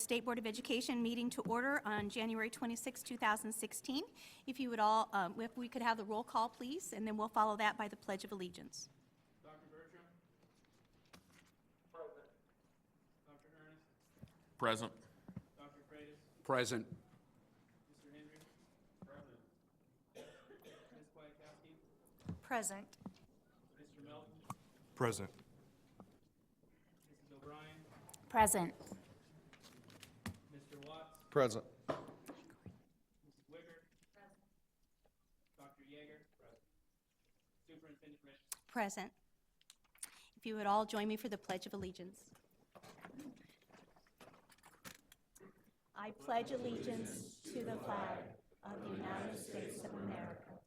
State Board of Education meeting to order on January 26, 2016. If you would all, if we could have the roll call, please, and then we'll follow that by the Pledge of Allegiance. Dr. Bertram? Present. Dr. Ernest? Present. Dr. Freitas? Present. Mr. Henry? Present. Ms. Kwiatkowski? Present. Mr. Melton? Present. Mrs. O'Brien? Present. Mr. Watts? Present. Mrs. Wicker? Present. Dr. Yeager? Present. Superintendent Rich? Present. If you would all join me for the Pledge of Allegiance. I pledge allegiance to the flag of the United States of America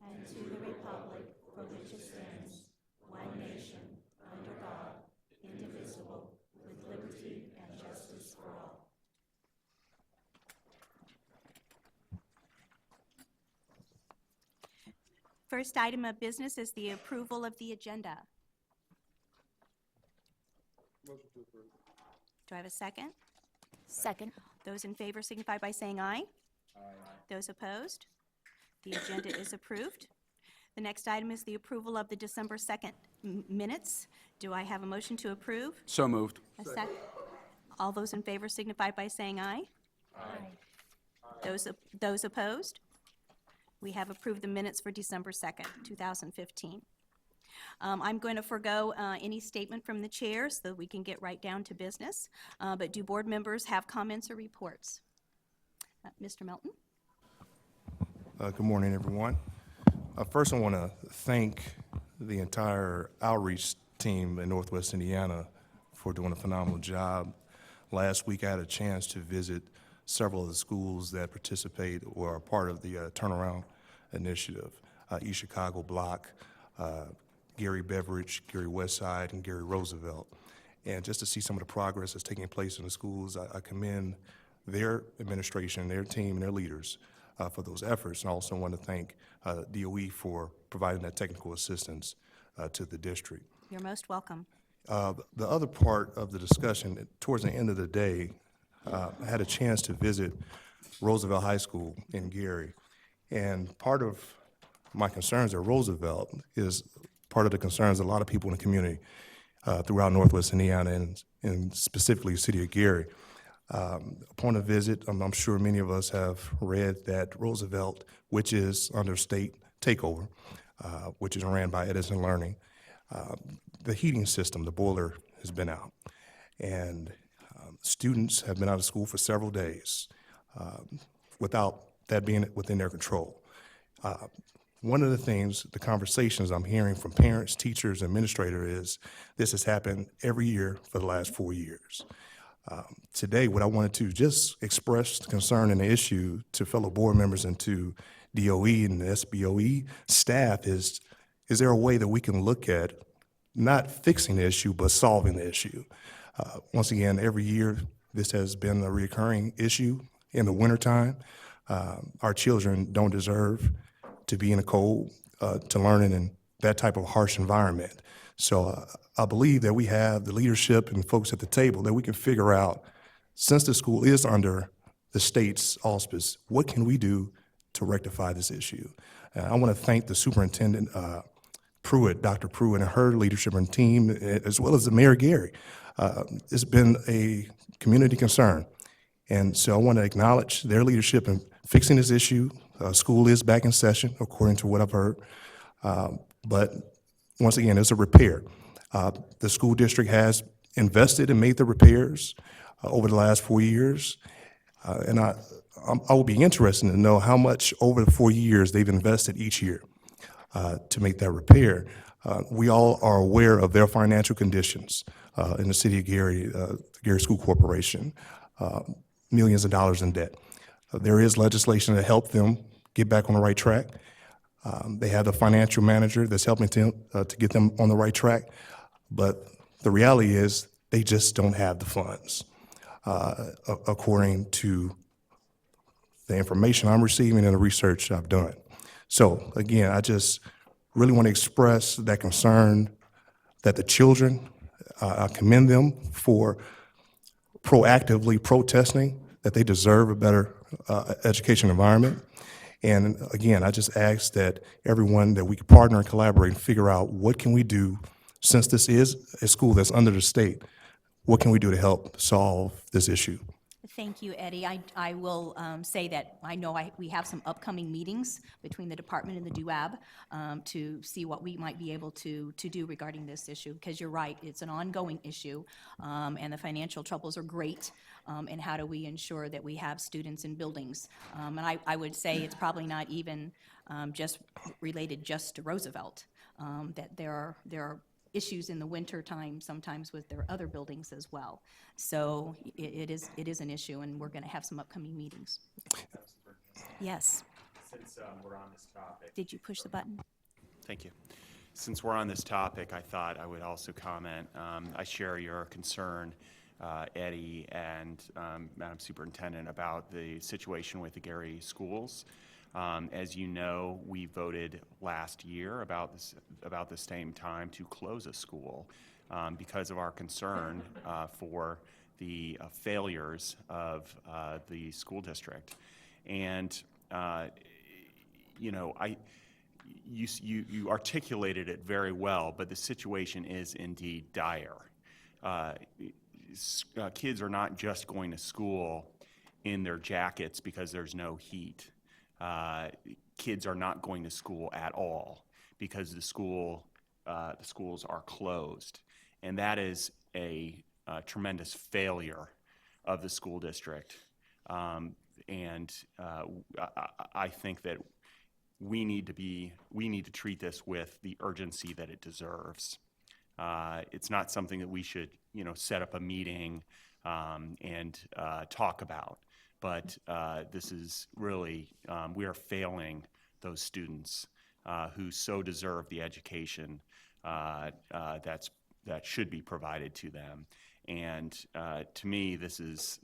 and to the republic for which it stands, one nation, under God, indivisible, with liberty and justice for all. First item of business is the approval of the agenda. Motion to approve. Do I have a second? Second. Those in favor signify by saying aye. Aye. Those opposed? The agenda is approved. The next item is the approval of the December 2nd minutes. Do I have a motion to approve? So moved. A second. All those in favor signify by saying aye. Aye. Those opposed? We have approved the minutes for December 2nd, 2015. I'm going to forego any statement from the chair so that we can get right down to business. But do board members have comments or reports? Mr. Melton? Good morning, everyone. First, I want to thank the entire outreach team in Northwest Indiana for doing a phenomenal job. Last week, I had a chance to visit several of the schools that participate or are part of the Turnaround Initiative, East Chicago Block, Gary Beveridge, Gary Westside, and Gary Roosevelt. And just to see some of the progress that's taking place in the schools, I commend their administration, their team, and their leaders for those efforts. And I also want to thank DOE for providing that technical assistance to the district. You're most welcome. The other part of the discussion, towards the end of the day, I had a chance to visit Roosevelt High School in Gary. And part of my concerns at Roosevelt is part of the concerns of a lot of people in the community throughout Northwest Indiana and specifically the city of Gary. Upon a visit, I'm sure many of us have read that Roosevelt, which is under state takeover, which is ran by Edison Learning, the heating system, the boiler, has been out. And students have been out of school for several days without that being within their control. One of the things, the conversations I'm hearing from parents, teachers, administrators is this has happened every year for the last 4 years. Today, what I wanted to just express concern and the issue to fellow board members and to DOE and the SBOE staff is there a way that we can look at not fixing the issue, but solving the issue? Once again, every year, this has been a recurring issue in the wintertime. Our children don't deserve to be in the cold, to learn in that type of harsh environment. So I believe that we have the leadership and folks at the table that we can figure out, since the school is under the state's auspice, what can we do to rectify this issue? I want to thank the superintendent, Pruitt, Dr. Pruitt, and her leadership and team, as well as the Mayor Gary. It's been a community concern. And so I want to acknowledge their leadership in fixing this issue. School is back in session, according to what I've heard. But once again, it's a repair. The school district has invested and made the repairs over the last 4 years. And I will be interested to know how much over the 4 years they've invested each year to make that repair. We all are aware of their financial conditions in the city of Gary, the Gary School Corporation, millions of dollars in debt. There is legislation to help them get back on the right track. They have a financial manager that's helping them to get them on the right track. But the reality is they just don't have the funds, according to the information I'm receiving and the research I've done. So again, I just really want to express that concern that the children, I commend them for proactively protesting that they deserve a better education environment. And again, I just ask that everyone, that we can partner and collaborate and figure out what can we do, since this is a school that's under the state, what can we do to help solve this issue? Thank you, Eddie. I will say that I know we have some upcoming meetings between the department and the DUAB to see what we might be able to do regarding this issue, because you're right, it's an ongoing issue, and the financial troubles are great, and how do we ensure that we have students in buildings? And I would say it's probably not even just related just to Roosevelt, that there are issues in the winter time sometimes with their other buildings as well. So it is an issue, and we're going to have some upcoming meetings. Yes. Since we're on this topic. Did you push the button? Thank you. Since we're on this topic, I thought I would also comment. I share your concern, Eddie and Madam Superintendent, about the situation with the Gary schools. As you know, we voted last year about the same time to close a school because of our concern for the failures of the school district. And you know, you articulated it very well, but the situation is indeed dire. Kids are not just going to school in their jackets because there's no heat. Kids are not going to school at all because the schools are closed, and that is a tremendous failure of the school district. And I think that we need to treat this with the urgency that it deserves. It's not something that we should, set up a meeting and talk about. But this is really, we are failing those students who so deserve the education that should be provided to them. And to me, this is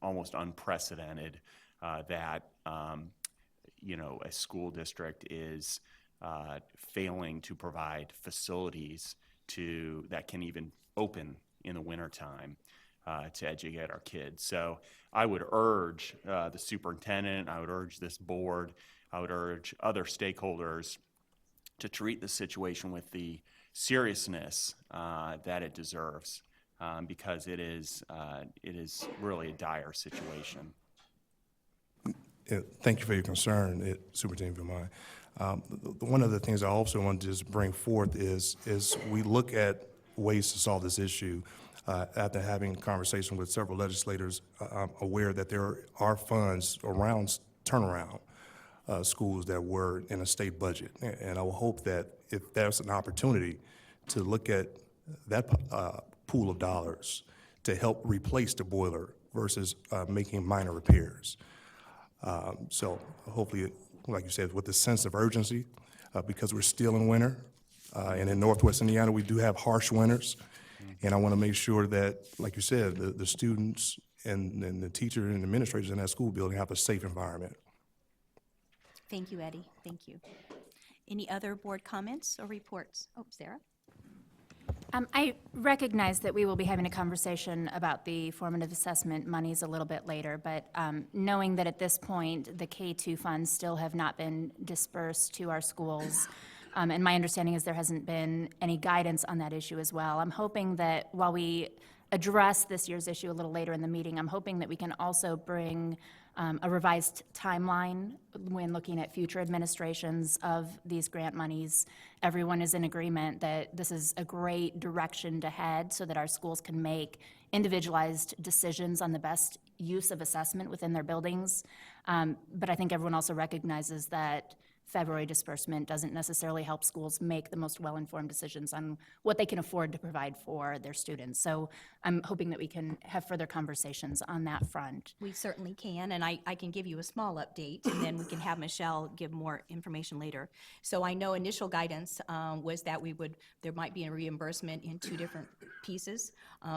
almost unprecedented that, a school district is failing to provide facilities that can even open in the wintertime. To educate our kids. So I would urge the superintendent, I would urge this board, I would urge other stakeholders to treat the situation with the seriousness that it deserves, because it is really a dire situation. Thank you for your concern, Superintendent Vilmine. One of the things I also want to just bring forth is we look at ways to solve this issue. After having a conversation with several legislators, I'm aware that there are funds around turnaround schools that were in a state budget. And I will hope that if there's an opportunity to look at that pool of dollars to help replace the boiler versus making minor repairs. So hopefully, like you said, with the sense of urgency, because we're still in winter, and in Northwest Indiana, we do have harsh winters. And I want to make sure that, like you said, the students and the teachers and administrators in that school building have a safe environment. Thank you, Eddie. Thank you. Any other board comments or reports? Oh, Sarah? I recognize that we will be having a conversation about the formative assessment monies a little bit later, but knowing that at this point, the K-2 funds still have not been dispersed to our schools, and my understanding is there hasn't been any guidance on that issue as well. I'm hoping that while we address this year's issue a little later in the meeting, I'm hoping that we can also bring a revised timeline when looking at future administrations of these grant monies. Everyone is in agreement that this is a great direction to head so that our schools can make individualized decisions on the best use of assessment within their buildings. But I think everyone also recognizes that February disbursement doesn't necessarily help schools make the most well-informed decisions on what they can afford to provide for their students. So I'm hoping that we can have further conversations on that front. We certainly can, and I can give you a small update, and then we can have Michelle give more information later. So I know initial guidance was that there might be a reimbursement in two different pieces,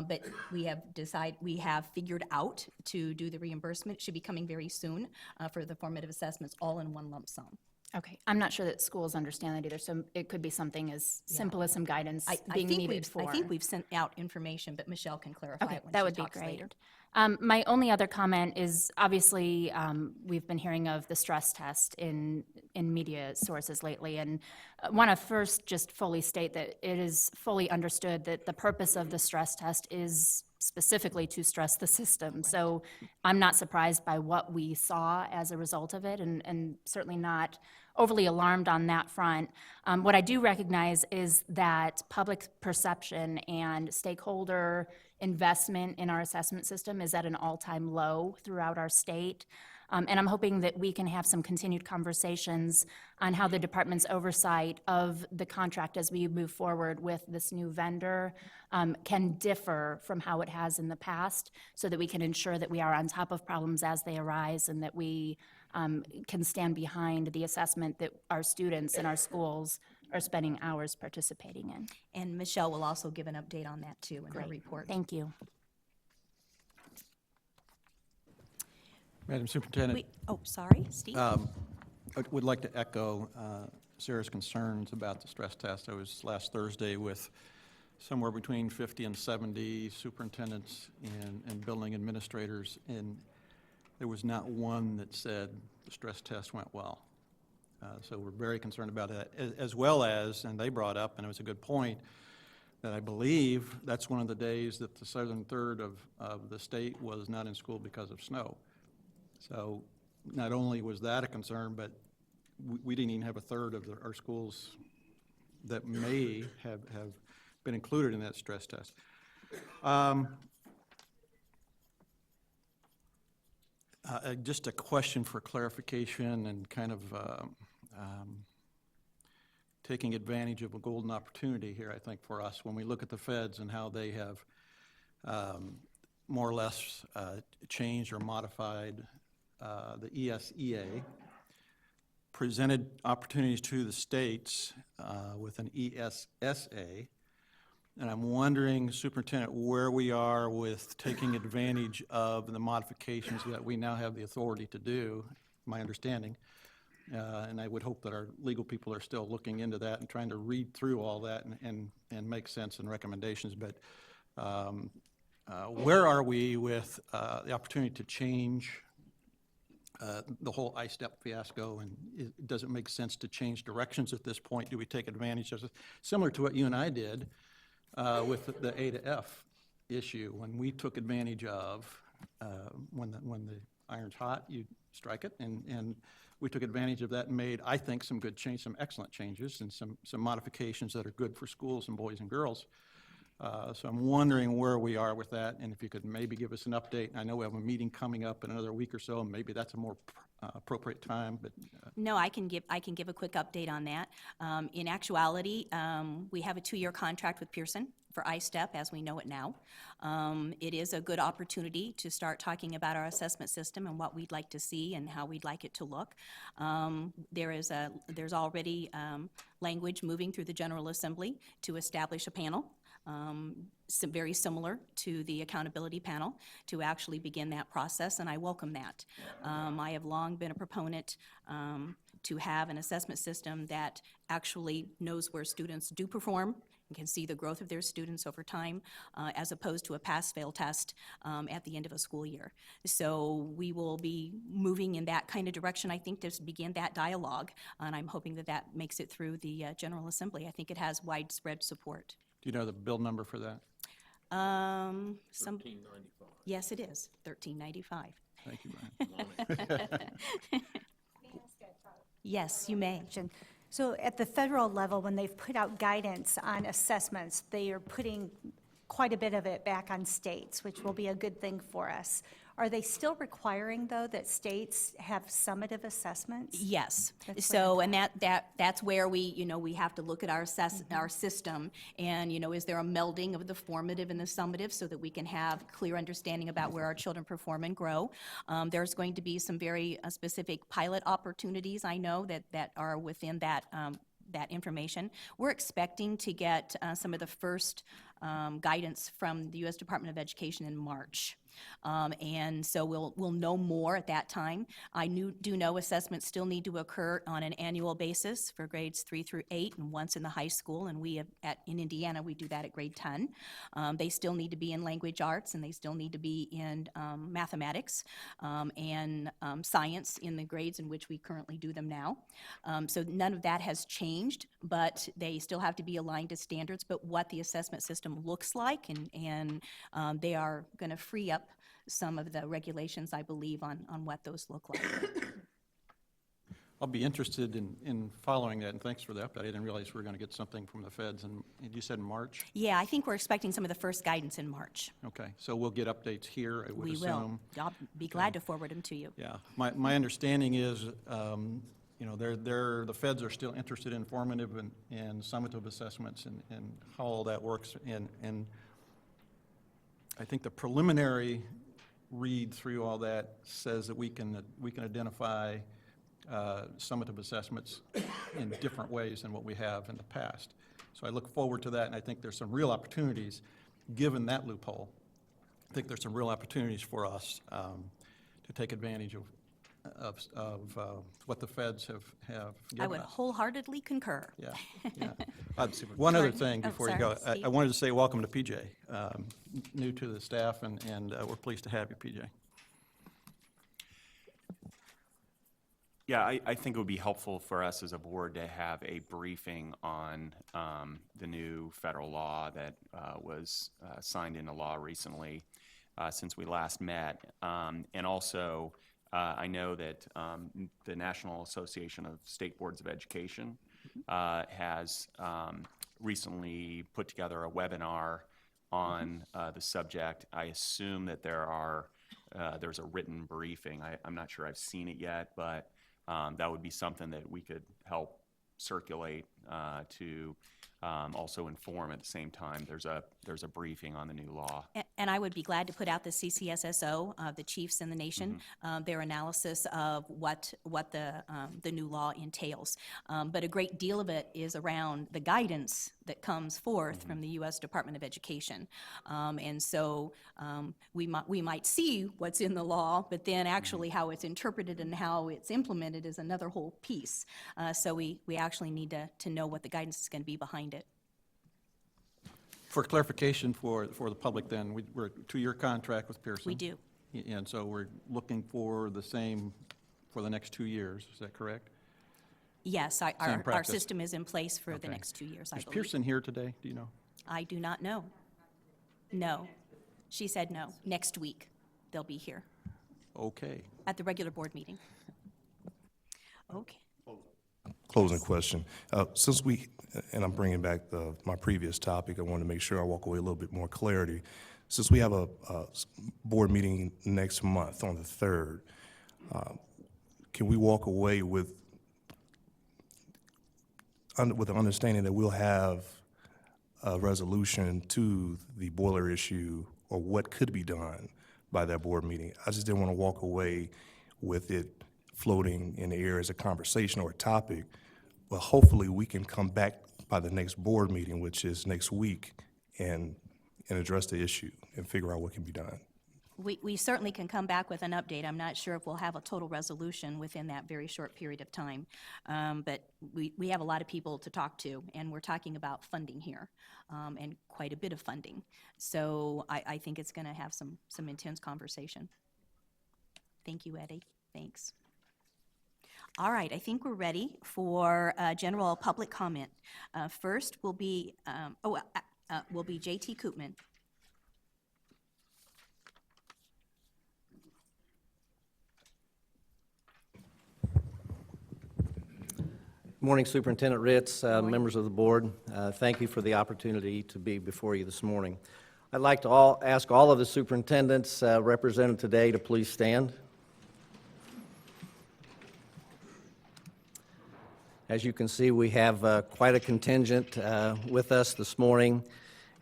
but we have figured out to do the reimbursement. It should be coming very soon for the formative assessments all in one lump sum. Okay, I'm not sure that schools understand that either, so it could be something as simple as some guidance I being think needed for. I think we've sent out information, but Michelle can clarify Okay, it when that she would be talks great. later. My only other comment is, obviously, we've been hearing of the stress test in media sources lately, and want to first just fully state that it is fully understood that the purpose of the stress test is specifically to stress the system. So I'm not surprised by what we saw as a result of it, and certainly not overly alarmed on that front. What I do recognize is that public perception and stakeholder investment in our assessment system is at an all-time low throughout our state. And I'm hoping that we can have some continued conversations on how the department's oversight of the contract as we move forward with this new vendor can differ from how it has in the past, so that we can ensure that we are on top of problems as they arise, and that we can stand behind the assessment that our students in our schools are spending hours participating in. And Michelle will also give an update on that too in her report. Thank you. Madam Superintendent, Oh, sorry, Steve? I would like to echo Sarah's concerns about the stress test. I was last Thursday with somewhere between 50 and 70 superintendents and building administrators, and there was not one that said the stress test went well. So we're very concerned about that, as well as, and they brought up, and it was a good point, that I believe that's one of the days that the southern third of the state was not in school because of snow. So not only was that a concern, but we didn't even have a third of our schools that may have been included in that stress test. Just a question for clarification and kind of taking advantage of a golden opportunity here, I think, for us when we look at the feds and how they have more or less changed or modified the ESEA, presented opportunities to the states with an ESSA, and I'm wondering, Superintendent, where we are with taking advantage of the modifications that we now have the authority to do, my understanding. And I would hope that our legal people are still looking into that and trying to read through all that and make sense and recommendations. But where are we with the opportunity to change the whole ISTEP fiasco, and does it make sense to change directions at this point? Do we take advantage of it? Similar to what you and I did with the A to F issue, when we took advantage of, when the iron's hot, you strike it, and we took advantage of that and made, I think, some good change, some excellent changes, and some modifications that are good for schools and boys and girls. So I'm wondering where we are with that, and if you could maybe give us an update. I know we have a meeting coming up in another week or so, and maybe that's a more appropriate time, but No, I can give a quick update on that. In actuality, we have a 2-year contract with Pearson for ISTEP as we know it now. It is a good opportunity to start talking about our assessment system and what we'd like to see and how we'd like it to look. There's already language moving through the General Assembly to establish a panel, very similar to the accountability panel, to actually begin that process, and I welcome that. I have long been a proponent to have an assessment system that actually knows where students do perform and can see the growth of their students over time, as opposed to a pass-fail test at the end of a school year. So we will be moving in that kind of direction, I think, to begin that dialogue, and I'm hoping that that makes it through the General Assembly. I think it has widespread support. do you know the bill number for that? 1395. Yes, it is, 1395. Thank you, Brian. Yes, you may. So at the federal level, when they've put out guidance on assessments, they are putting quite a bit of it back on states, which will be a good thing for us. Are they still requiring, though, that states have summative assessments? Yes. That's So, and that's where we have to look at our our system, and, is there a melding of the formative and the summative so that we can have clear understanding about where our children perform and grow? There's going to be some very specific pilot opportunities, I know, that are within that information. We're expecting to get some of the first guidance from the U.S. Department of Education in March. And so we'll know more at that time. I do know assessments still need to occur on an annual basis for grades 3 through 8 and once in the high school, and we have in Indiana, we do that at grade 10. They still need to be in language arts, and they still need to be in mathematics and science in the grades in which we currently do them now. So none of that has changed, but they still have to be aligned to standards. But what the assessment system looks like, and they are going to free up some of the regulations, I believe, on what those look like. I'll be interested in following that, and thanks for the update. I didn't realize we were going to get something from the feds, and you said in March? Yeah, I think we're expecting some of the first guidance in March. Okay, so we'll get updates here, I would We assume. will. I'll be glad to forward them to you. Yeah, my understanding is, you know, the feds are still interested in formative and summative assessments and how all that works. And I think the preliminary read through all that says that we can identify summative assessments in different ways than what we have in the past. So I look forward to that, and I think there's some real opportunities, given that loophole. I think there's some real opportunities for us to take advantage of what the feds have given us. I would wholeheartedly concur. Yeah, yeah. One other Sorry. thing Oh, before you sorry, go. Steve. I wanted to say welcome to PJ, new to the staff, and we're pleased to have you, PJ. Yeah, I think it would be helpful for us as a board to have a briefing on the new federal law that was signed into law recently since we last met. And also, I know that the National Association of State Boards of Education has recently put together a webinar on the subject. I assume that there's a written briefing. I'm not sure I've seen it yet, but that would be something that we could help circulate to also inform at the same time. There's a briefing on the new law. And I would be glad to put out the CCSSO, the chiefs in the nation, their analysis of what the new law entails. But a great deal of it is around the guidance that comes forth from the U.S. Department of Education. And so we might see what's in the law, but then actually how it's interpreted and how it's implemented is another whole piece. So we actually need to know what the guidance is going to be behind it. For clarification for the public then, we're a 2-year contract with Pearson. We do. And so we're looking for the same for the next 2 years, is that correct? Yes, our practice. system is in place for the Okay. next 2 years, I Is believe. Pearson here today, do you know? I do not know. No. She said no. Next week, they'll be here Okay. at the regular board meeting. Okay. Closing question. Since and I'm bringing back my previous topic, I want to make sure I walk away a little bit more clarity. Since we have a board meeting next month on the 3rd, can we walk away with the understanding that we'll have a resolution to the boiler issue or what could be done by that board meeting? I just didn't want to walk away with it floating in the air as a conversation or a topic, but hopefully we can come back by the next board meeting, which is next week, and address the issue and figure out what can be done. We certainly can come back with an update. I'm not sure if we'll have a total resolution within that very short period of time. But we have a lot of people to talk to, and we're talking about funding here, and quite a bit of funding. So I think it's going to have some intense conversation. Thank you, Eddie. Thanks. All right, I think we're ready for general public comment. First will be J.T. Koopman. Morning, Superintendent Ritz, members of the board. Thank you for the opportunity to be before you this morning. I'd like to ask all of the superintendents represented today to please stand. As you can see, we have quite a contingent with us this morning.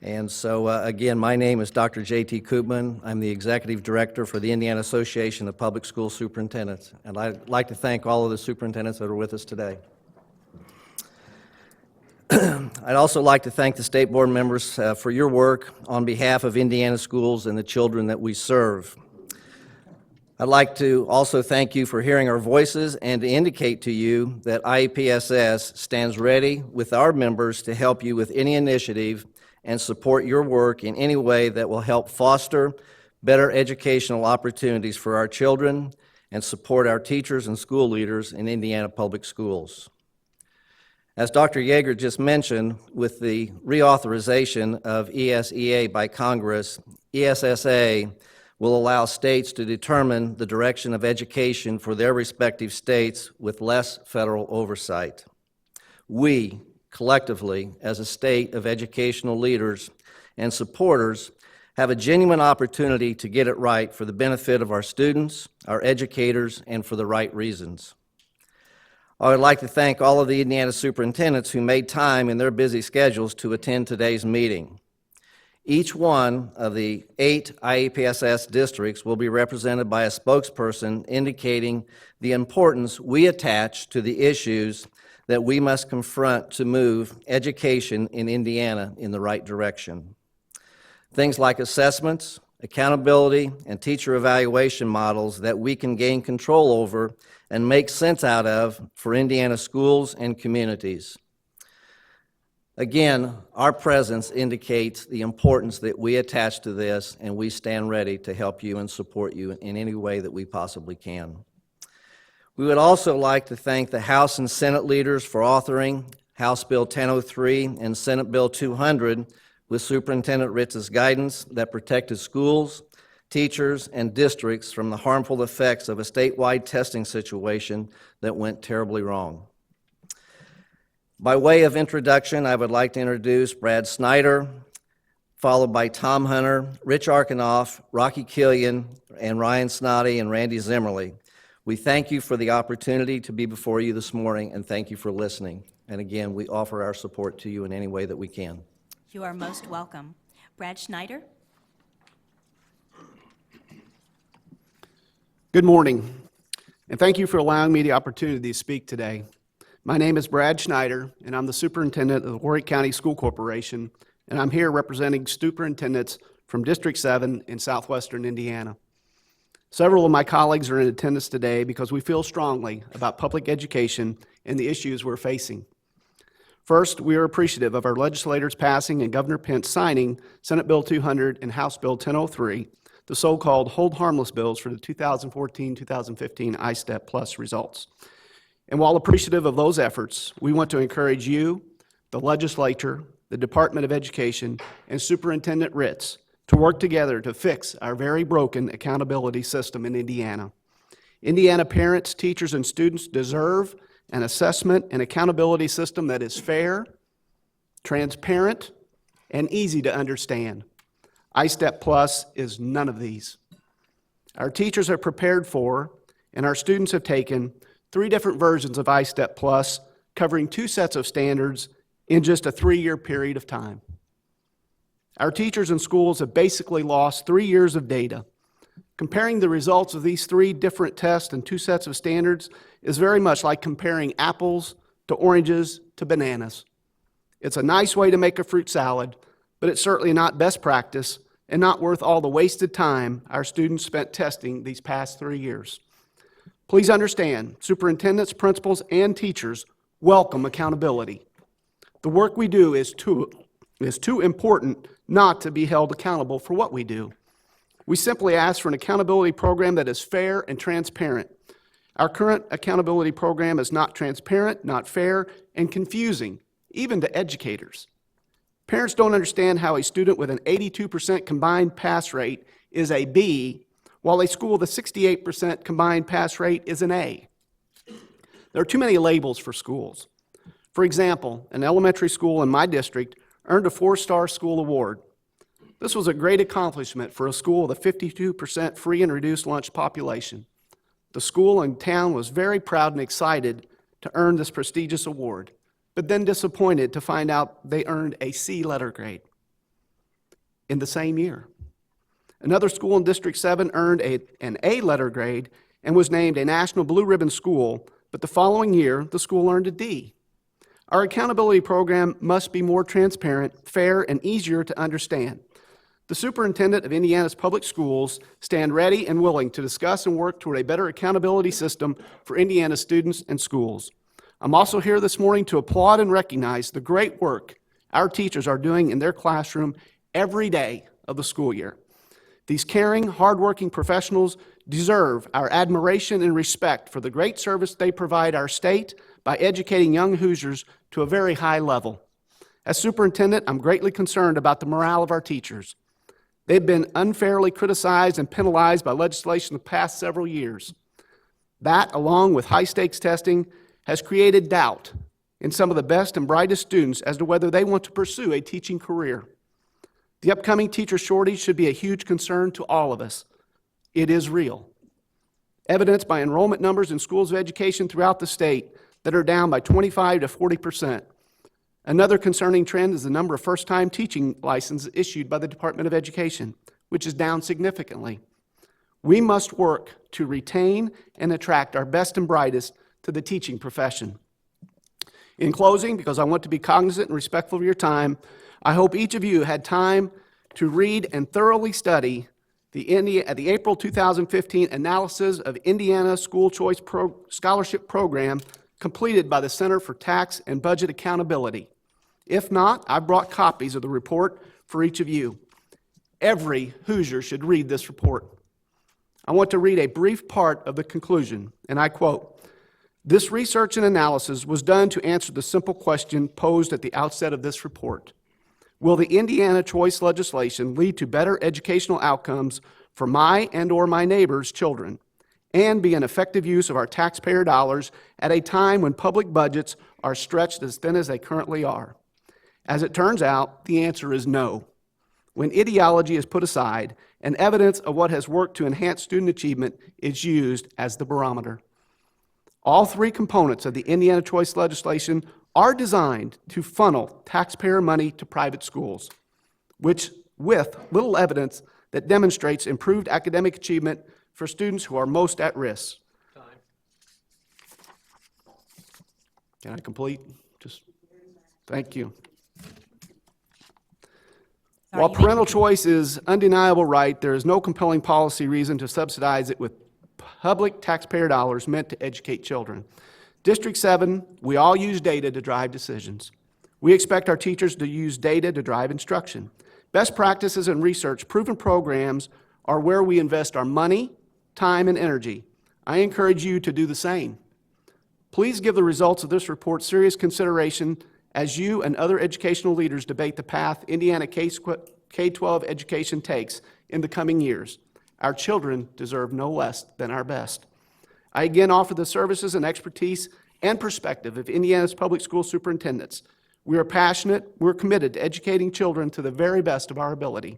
And so, again, my name is Dr. J.T. Koopman. I'm the Executive Director for the Indiana Association of Public School Superintendents. And I'd like to thank all of the superintendents that are with us today. I'd also like to thank the state board members for your work on behalf of Indiana schools and the children that we serve. I'd like to also thank you for hearing our voices and to indicate to you that IEPSS stands ready with our members to help you with any initiative and support your work in any way that will help foster better educational opportunities for our children and support our teachers and school leaders in Indiana public schools. As Dr. Yeager just mentioned, with the reauthorization of ESEA by Congress, ESSA will allow states to determine the direction of education for their respective states with less federal oversight. We, collectively, as a state of educational leaders and supporters, have a genuine opportunity to get it right for the benefit of our students, our educators, and for the right reasons. I would like to thank all of the Indiana superintendents who made time in their busy schedules to attend today's meeting. Each one of the 8 IEPSS districts will be represented by a spokesperson indicating the importance we attach to the issues that we must confront to move education in Indiana in the right direction. Things like assessments, accountability, and teacher evaluation models that we can gain control over and make sense out of for Indiana schools and communities. Again, our presence indicates the importance that we attach to this, and we stand ready to help you and support you in any way that we possibly can. We would also like to thank the House and Senate leaders for authoring House Bill 1003 and Senate Bill 200 with Superintendent Ritz's guidance that protected schools, teachers, and districts from the harmful effects of a statewide testing situation that went terribly wrong. By way of introduction, I would like to introduce Brad Snyder, followed by Tom Hunter, Rich Arkanoff, Rocky Killian, and Ryan Snoddy and Randy Zimmerly. We thank you for the opportunity to be before you this morning, and thank you for listening. And again, we offer our support to you in any way that we can. You are most welcome. Brad Schneider? Good morning, and thank you for allowing me the opportunity to speak today. My name is Brad Schneider, and I'm the superintendent of the Warwick County School Corporation, and I'm here representing superintendents from District 7 in southwestern Indiana. Several of my colleagues are in attendance today because we feel strongly about public education and the issues we're facing. First, we are appreciative of our legislators passing and Governor Pence signing Senate Bill 200 and House Bill 1003, the so-called hold harmless bills for the 2014-2015 ISTEP Plus results. And while appreciative of those efforts, we want to encourage you, the legislature, the Department of Education, and Superintendent Ritz to work together to fix our very broken accountability system in Indiana. Indiana parents, teachers, and students deserve an assessment and accountability system that is fair, transparent, and easy to understand. ISTEP Plus is none of these. Our teachers are prepared for, and our students have taken 3 different versions of ISTEP Plus, covering 2 sets of standards in just a 3-year period of time. Our teachers and schools have basically lost 3 years of data. Comparing the results of these 3 different tests and 2 sets of standards is very much like comparing apples to oranges to bananas. It's a nice way to make a fruit salad, but it's certainly not best practice and not worth all the wasted time our students spent testing these past 3 years. Please understand, superintendents, principals, and teachers welcome accountability. The work we do is too important not to be held accountable for what we do. We simply ask for an accountability program that is fair and transparent. Our current accountability program is not transparent, not fair, and confusing, even to educators. Parents don't understand how a student with an 82% combined pass rate is a B, while a school with a 68% combined pass rate is an A. There are too many labels for schools. For example, an elementary school in my district earned a 4-star school award. This was a great accomplishment for a school with a 52% free and reduced lunch population. The school and town was very proud and excited to earn this prestigious award, but then disappointed to find out they earned a C letter grade in the same year. Another school in District 7 earned an A letter grade and was named a National Blue Ribbon School, but the following year, the school earned a D. Our accountability program must be more transparent, fair, and easier to understand. The superintendent of Indiana's public schools stand ready and willing to discuss and work toward a better accountability system for Indiana students and schools. I'm also here this morning to applaud and recognize the great work our teachers are doing in their classroom every day of the school year. These caring, hardworking professionals deserve our admiration and respect for the great service they provide our state by educating young Hoosiers to a very high level. As superintendent, I'm greatly concerned about the morale of our teachers. They've been unfairly criticized and penalized by legislation the past several years. That, along with high-stakes testing, has created doubt in some of the best and brightest students as to whether they want to pursue a teaching career. The upcoming teacher shortage should be a huge concern to all of us. It is real, evidenced by enrollment numbers in schools of education throughout the state that are down by 25 to 40%. Another concerning trend is the number of first-time teaching licenses issued by the Department of Education, which is down significantly. We must work to retain and attract our best and brightest to the teaching profession. In closing, because I want to be cognizant and respectful of your time, I hope each of you had time to read and thoroughly study the April 2015 analysis of Indiana School Choice Scholarship Program completed by the Center for Tax and Budget Accountability. If not, I've brought copies of the report for each of you. Every Hoosier should read this report. I want to read a brief part of the conclusion, and I quote, "This research and analysis was done to answer the simple question posed at the outset of this report. Will the Indiana choice legislation lead to better educational outcomes for my and/or my neighbors' children and be an effective use of our taxpayer dollars at a time when public budgets are stretched as thin as they currently are?" As it turns out, the answer is no. When ideology is put aside and evidence of what has worked to enhance student achievement is used as the barometer. All three components of the Indiana choice legislation are designed to funnel taxpayer money to private schools, which with little evidence that demonstrates improved academic achievement for students who are most at risk. Can I complete? Thank you. While parental choice is undeniable right, there is no compelling policy reason to subsidize it with public taxpayer dollars meant to educate children. District 7, we all use data to drive decisions. We expect our teachers to use data to drive instruction. Best practices and research, proven programs are where we invest our money, time, and energy. I encourage you to do the same. Please give the results of this report serious consideration as you and other educational leaders debate the path Indiana K-12 education takes in the coming years. Our children deserve no less than our best. I again offer the services and expertise and perspective of Indiana's public school superintendents. We are passionate, we're committed to educating children to the very best of our ability.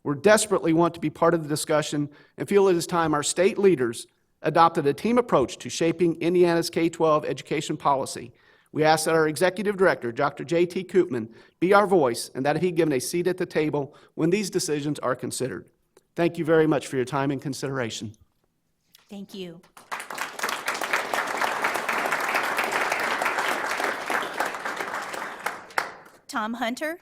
We desperately want to be part of the discussion and feel it is time our state leaders adopted a team approach to shaping Indiana's K-12 education policy. We ask that our Executive Director, Dr. J.T. Koopman, be our voice and that he be given a seat at the table when these decisions are considered. Thank you very much for your time and consideration. Thank you. Tom Hunter.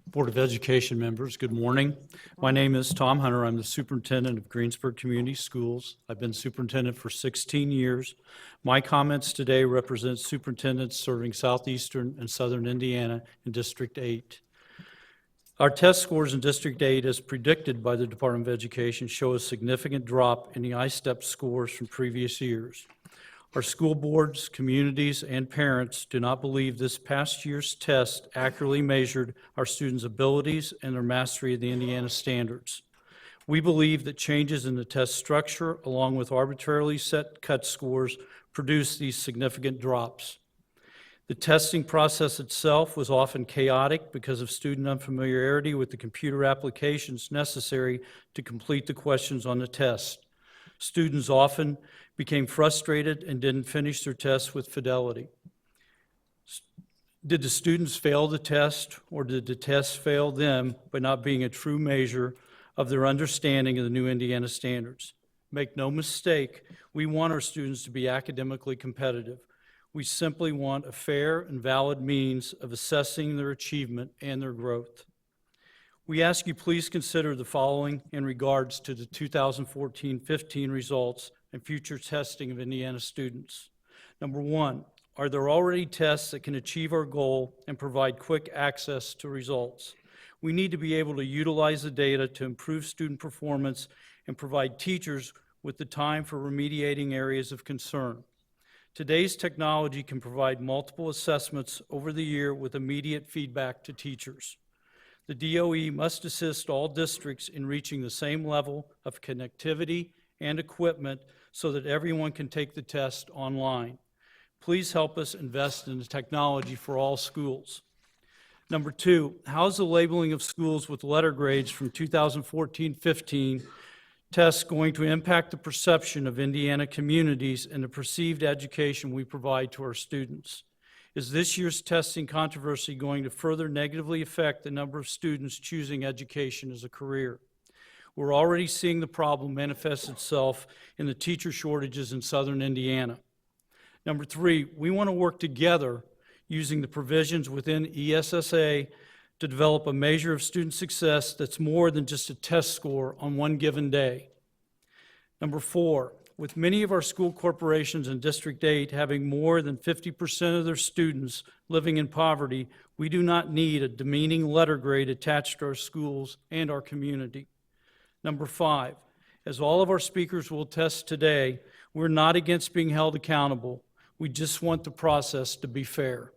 Board of Education members, good morning. My name is Tom Hunter. I'm the superintendent of Greensburg Community Schools. I've been superintendent for 16 years. My comments today represent superintendents serving southeastern and southern Indiana in District 8. Our test scores in District 8, as predicted by the Department of Education, show a significant drop in the ISTEP scores from previous years. Our school boards, communities, and parents do not believe this past year's test accurately measured our students' abilities and their mastery of the Indiana standards. We believe that changes in the test structure, along with arbitrarily set cut scores, produce these significant drops. The testing process itself was often chaotic because of student unfamiliarity with the computer applications necessary to complete the questions on the test. Students often became frustrated and didn't finish their tests with fidelity. Did the students fail the test, or did the test fail them by not being a true measure of their understanding of the new Indiana standards? Make no mistake, we want our students to be academically competitive. We simply want a fair and valid means of assessing their achievement and their growth. We ask you please consider the following in regards to the 2014-15 results and future testing of Indiana students. Number one, are there already tests that can achieve our goal and provide quick access to results? We need to be able to utilize the data to improve student performance and provide teachers with the time for remediating areas of concern. Today's technology can provide multiple assessments over the year with immediate feedback to teachers. The DOE must assist all districts in reaching the same level of connectivity and equipment so that everyone can take the test online. Please help us invest in the technology for all schools. Number two, how's the labeling of schools with letter grades from 2014-15 tests going to impact the perception of Indiana communities and the perceived education we provide to our students? Is this year's testing controversy going to further negatively affect the number of students choosing education as a career? We're already seeing the problem manifest itself in the teacher shortages in southern Indiana. Number three, we want to work together using the provisions within ESSA to develop a measure of student success that's more than just a test score on one given day. Number four, with many of our school corporations in District 8 having more than 50% of their students living in poverty, we do not need a demeaning letter grade attached to our schools and our community. Number five, as all of our speakers will attest today, we're not against being held accountable. We just want the process to be fair.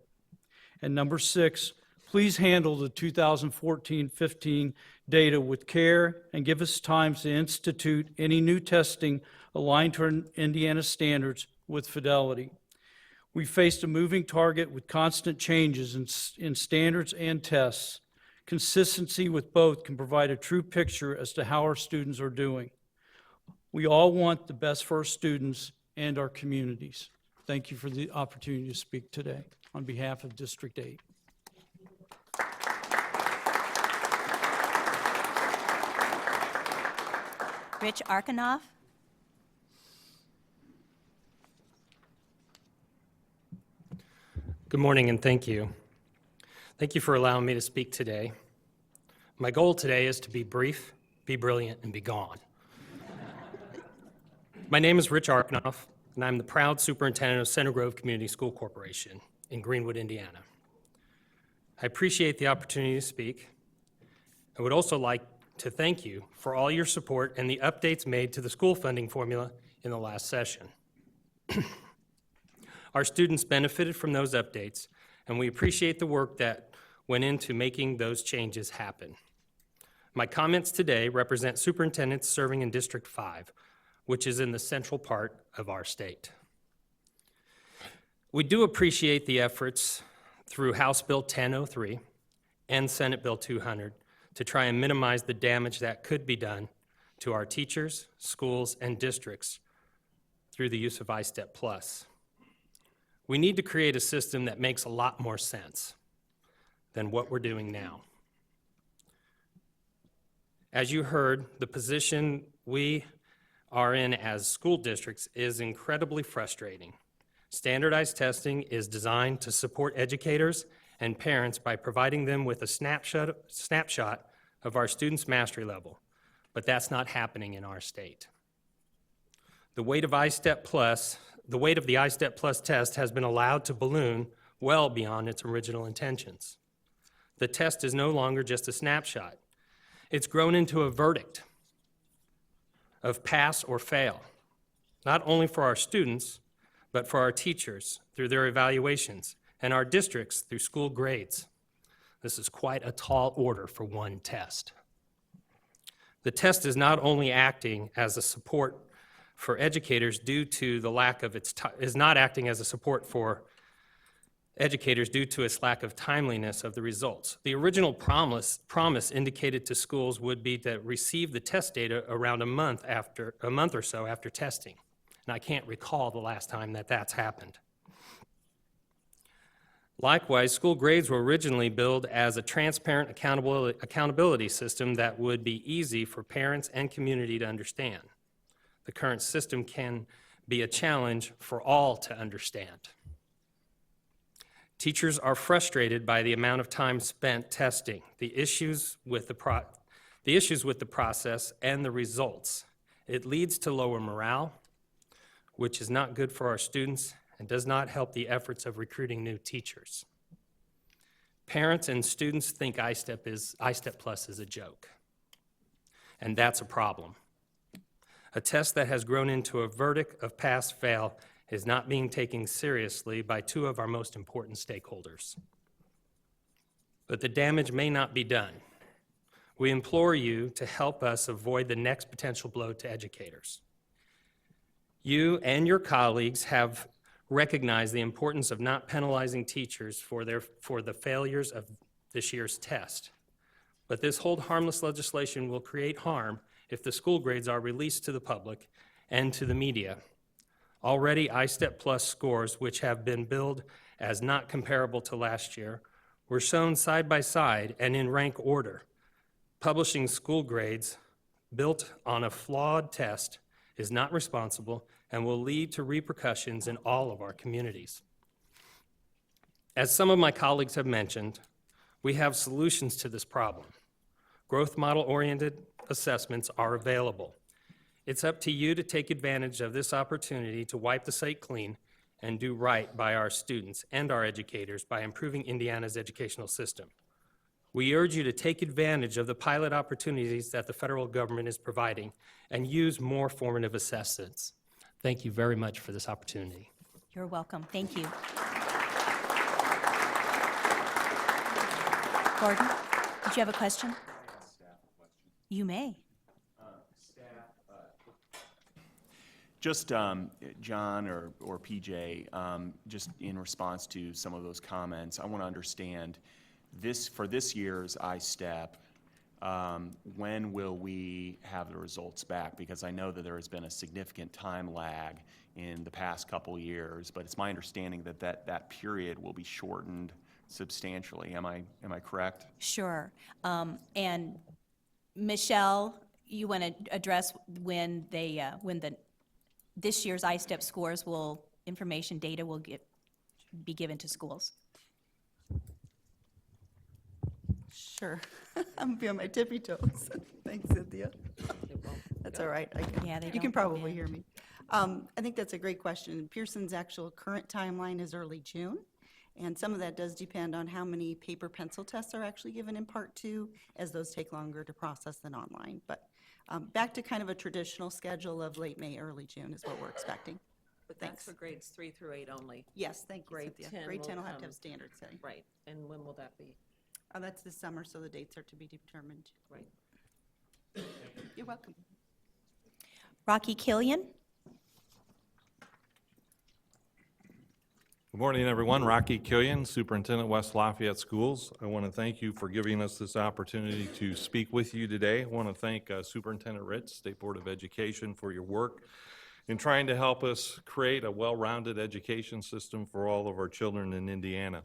And number six, please handle the 2014-15 data with care and give us time to institute any new testing aligned to our Indiana standards with fidelity. We faced a moving target with constant changes in standards and tests. Consistency with both can provide a true picture as to how our students are doing. We all want the best for our students and our communities. Thank you for the opportunity to speak today on behalf of District 8. Rich Arkanoff. Good morning and thank you. Thank you for allowing me to speak today. My goal today is to be brief, be brilliant, and be gone. My name is Rich Arkanoff, and I'm the proud superintendent of Center Grove Community School Corporation in Greenwood, Indiana. I appreciate the opportunity to speak. I would also like to thank you for all your support and the updates made to the school funding formula in the last session. Our students benefited from those updates, and we appreciate the work that went into making those changes happen. My comments today represent superintendents serving in District 5, which is in the central part of our state. We do appreciate the efforts through House Bill 1003 and Senate Bill 200 to try and minimize the damage that could be done to our teachers, schools, and districts through the use of ISTEP+. We need to create a system that makes a lot more sense than what we're doing now. As you heard, the position we are in as school districts is incredibly frustrating. Standardized testing is designed to support educators and parents by providing them with a snapshot of our students' mastery level, but that's not happening in our state. The weight of the ISTEP+ test has been allowed to balloon well beyond its original intentions. The test is no longer just a snapshot. It's grown into a verdict of pass or fail, not only for our students, but for our teachers through their evaluations and our districts through school grades. This is quite a tall order for one test. The test is not only acting as a support for educators due to the lack of is not acting as a support for educators due to its lack of timeliness of the results. The original promise indicated to schools would be to receive the test data around a month or so after testing. And I can't recall the last time that that's happened. Likewise, school grades were originally billed as a transparent accountability system that would be easy for parents and community to understand. The current system can be a challenge for all to understand. Teachers are frustrated by the amount of time spent testing, the issues with the process, and the results. It leads to lower morale, which is not good for our students and does not help the efforts of recruiting new teachers. Parents and students think ISTEP Plus is a joke, and that's a problem. A test that has grown into a verdict of pass-fail is not being taken seriously by two of our most important stakeholders. But the damage may not be done. We implore you to help us avoid the next potential blow to educators. You and your colleagues have recognized the importance of not penalizing teachers for the failures of this year's test. But this hold harmless legislation will create harm if the school grades are released to the public and to the media. Already, ISTEP Plus scores, which have been billed as not comparable to last year, were shown side by side and in rank order. Publishing school grades built on a flawed test is not responsible and will lead to repercussions in all of our communities. As some of my colleagues have mentioned, we have solutions to this problem. Growth model-oriented assessments are available. It's up to you to take advantage of this opportunity to wipe the slate clean and do right by our students and our educators by improving Indiana's educational system. We urge you to take advantage of the pilot opportunities that the federal government is providing and use more formative assessments. Thank you very much for this opportunity. You're welcome. Thank you. Gordon, did you have a question? You may. Just, John or PJ, just in response to some of those comments, I want to understand for this year's ISTEP, when will we have the results back? Because I know that there has been a significant time lag in the past couple years, but it's my understanding that that period will be shortened substantially. Am I correct? Sure. And Michelle, you want to address when this year's ISTEP scores information data will be given to schools? Sure. I'm gonna be on my tippy toes. Thanks, Cynthia. That's all right. Yeah, they You don't can come probably in. hear me. I think that's a great question. Pearson's actual current timeline is early June, and some of that does depend on how many paper pencil tests are actually given in Part 2, as those take longer to process than online. But back to kind of a traditional schedule of late May, early June is what we're expecting. But Thanks. that's for grades 3 through 8 only. Yes, thank you, Grade Cynthia. 10 Grade 10 will will have to come. have standard setting. Right, and when will that be? That's this summer, so the dates are to be determined. Right. You're welcome. Rocky Killian? Good morning, everyone. Rocky Killian, Superintendent, West Lafayette Schools. I want to thank you for giving us this opportunity to speak with you today. I want to thank Superintendent Ritz, State Board of Education, for your work in trying to help us create a well-rounded education system for all of our children in Indiana.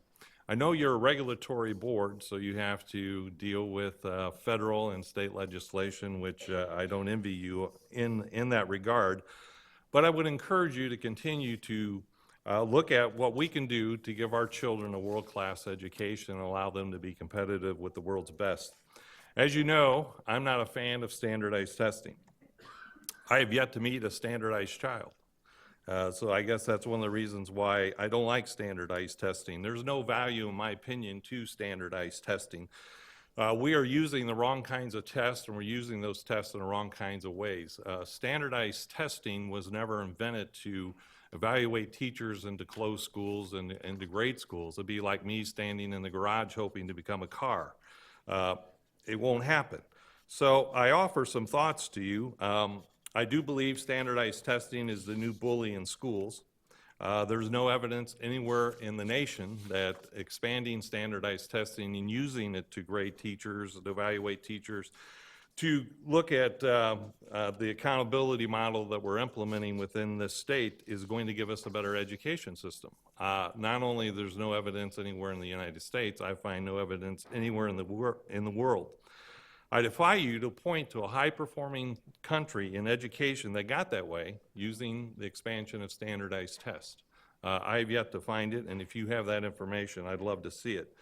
I know you're a regulatory board, so you have to deal with federal and state legislation, which I don't envy you in that regard. But I would encourage you to continue to look at what we can do to give our children a world-class education and allow them to be competitive with the world's best. As you know, I'm not a fan of standardized testing. I have yet to meet a standardized child. So I guess that's one of the reasons why I don't like standardized testing. There's no value, in my opinion, to standardized testing. We are using the wrong kinds of tests, and we're using those tests in the wrong kinds of ways. Standardized testing was never invented to evaluate teachers into closed schools and into grade schools. It'd be like me standing in the garage hoping to become a car. It won't happen. So I offer some thoughts to you. I do believe standardized testing is the new bully in schools. There's no evidence anywhere in the nation that expanding standardized testing and using it to grade teachers, to evaluate teachers, to look at the accountability model that we're implementing within this state is going to give us a better education system. Not only there's no evidence anywhere in the United States, I find no evidence anywhere in the world. I defy you to point to a high-performing country in education that got that way using the expansion of standardized tests. I have yet to find it, and if you have that information, I'd love to see it.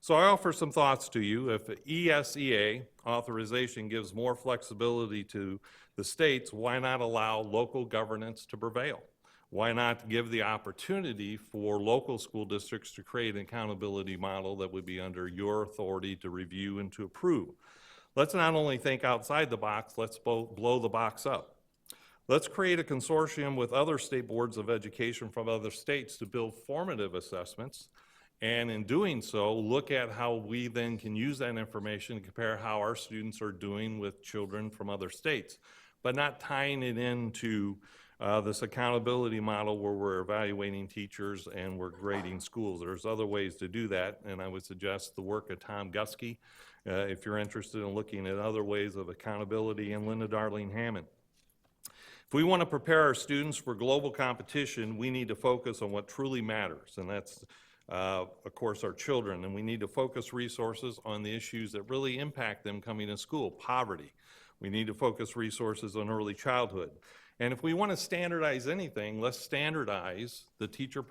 So I offer some thoughts to you. If ESEA authorization gives more flexibility to the states, why not allow local governance to prevail? Why not give the opportunity for local school districts to create an accountability model that would be under your authority to review and to approve? Let's not only think outside the box, let's blow the box up. Let's create a consortium with other state boards of education from other states to build formative assessments, and in doing so, look at how we then can use that information to compare how our students are doing with children from other states, but not tying it into this accountability model where we're evaluating teachers and we're grading schools. There's other ways to do that, and I would suggest the work of Tom Guskey, if you're interested in looking at other ways of accountability, and Linda Darling Hammond. If we want to prepare our students for global competition, we need to focus on what truly matters, and that's, of course, our children, and we need to focus resources on the issues that really impact them coming to school: poverty. We need to focus resources on early childhood. And if we want to standardize anything, let's standardize the teacher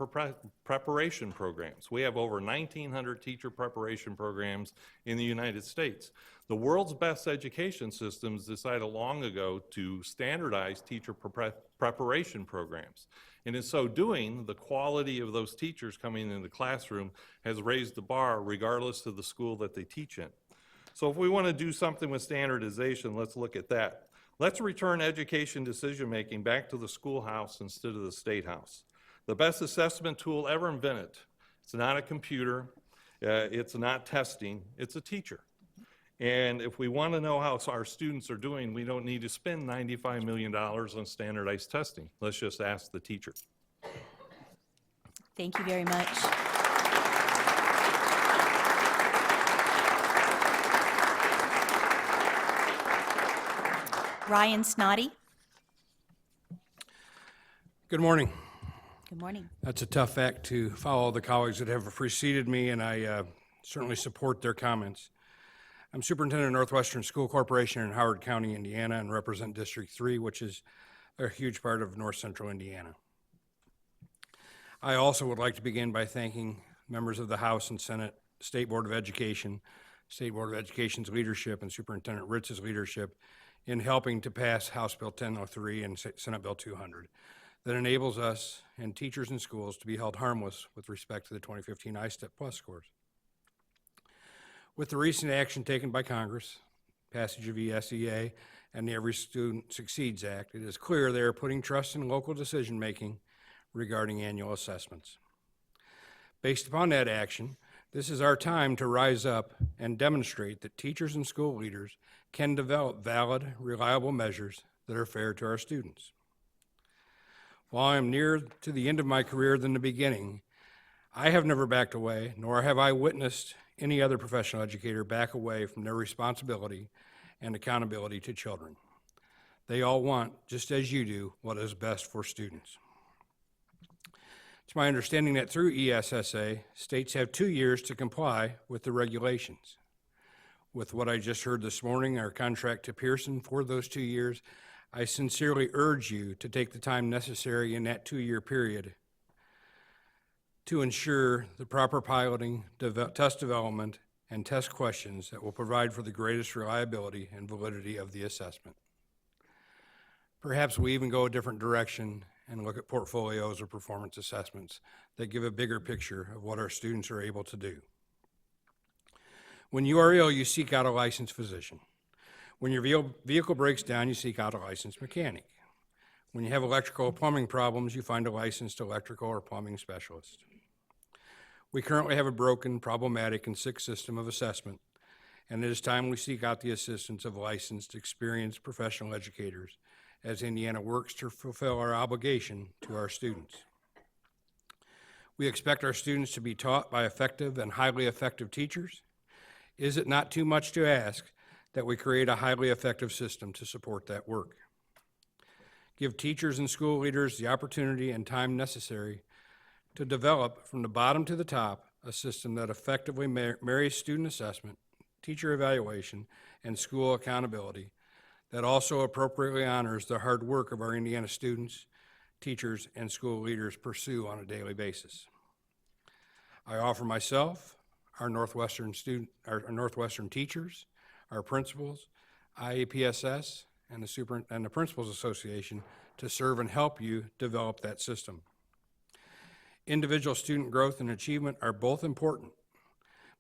preparation programs. We have over 1,900 teacher preparation programs in the United States. The world's best education systems decided long ago to standardize teacher preparation programs. And in so doing, the quality of those teachers coming into the classroom has raised the bar regardless of the school that they teach in. So if we want to do something with standardization, let's look at that. Let's return education decision-making back to the schoolhouse instead of the state house. The best assessment tool ever invented. It's not a computer, it's not testing, it's a teacher. And if we want to know how our students are doing, we don't need to spend $95 million on standardized testing. Let's just ask the teacher. Thank you very much. Ryan Snoddy. Good morning. Good morning. That's a tough act to follow the colleagues that have preceded me, and I certainly support their comments. I'm Superintendent of Northwestern School Corporation in Howard County, Indiana, and represent District 3, which is a huge part of North Central Indiana. I also would like to begin by thanking members of the House and Senate, State Board of Education, State Board of Education's leadership, and Superintendent Ritz's leadership in helping to pass House Bill 1003 and Senate Bill 200 that enables us and teachers in schools to be held harmless with respect to the 2015 ISTEP Plus scores. With the recent action taken by Congress, passage of ESEA, and the Every Student Succeeds Act, it is clear they are putting trust in local decision-making regarding annual assessments. Based upon that action, this is our time to rise up and demonstrate that teachers and school leaders can develop valid, reliable measures that are fair to our students. While I am nearer to the end of my career than the beginning, I have never backed away, nor have I witnessed any other professional educator back away from their responsibility and accountability to children. They all want, just as you do, what is best for students. It's my understanding that through ESSA, states have 2 years to comply with the regulations. With what I just heard this morning, our contract to Pearson for those 2 years, I sincerely urge you to take the time necessary in that 2-year period to ensure the proper piloting, test development, and test questions that will provide for the greatest reliability and validity of the assessment. Perhaps we even go a different direction and look at portfolios or performance assessments that give a bigger picture of what our students are able to do. When you are ill, you seek out a licensed physician. When your vehicle breaks down, you seek out a licensed mechanic. When you have electrical or plumbing problems, you find a licensed electrical or plumbing specialist. We currently have a broken, problematic, and sick system of assessment, and it is time we seek out the assistance of licensed, experienced professional educators as Indiana works to fulfill our obligation to our students. We expect our students to be taught by effective and highly effective teachers. Is it not too much to ask that we create a highly effective system to support that work? Give teachers and school leaders the opportunity and time necessary to develop from the bottom to the top a system that effectively marries student assessment, teacher evaluation, and school accountability that also appropriately honors the hard work of our Indiana students, teachers, and school leaders pursue on a daily basis. I offer myself, our Northwestern teachers, our principals, IAPSS, and the Principals Association to serve and help you develop that system. Individual student growth and achievement are both important,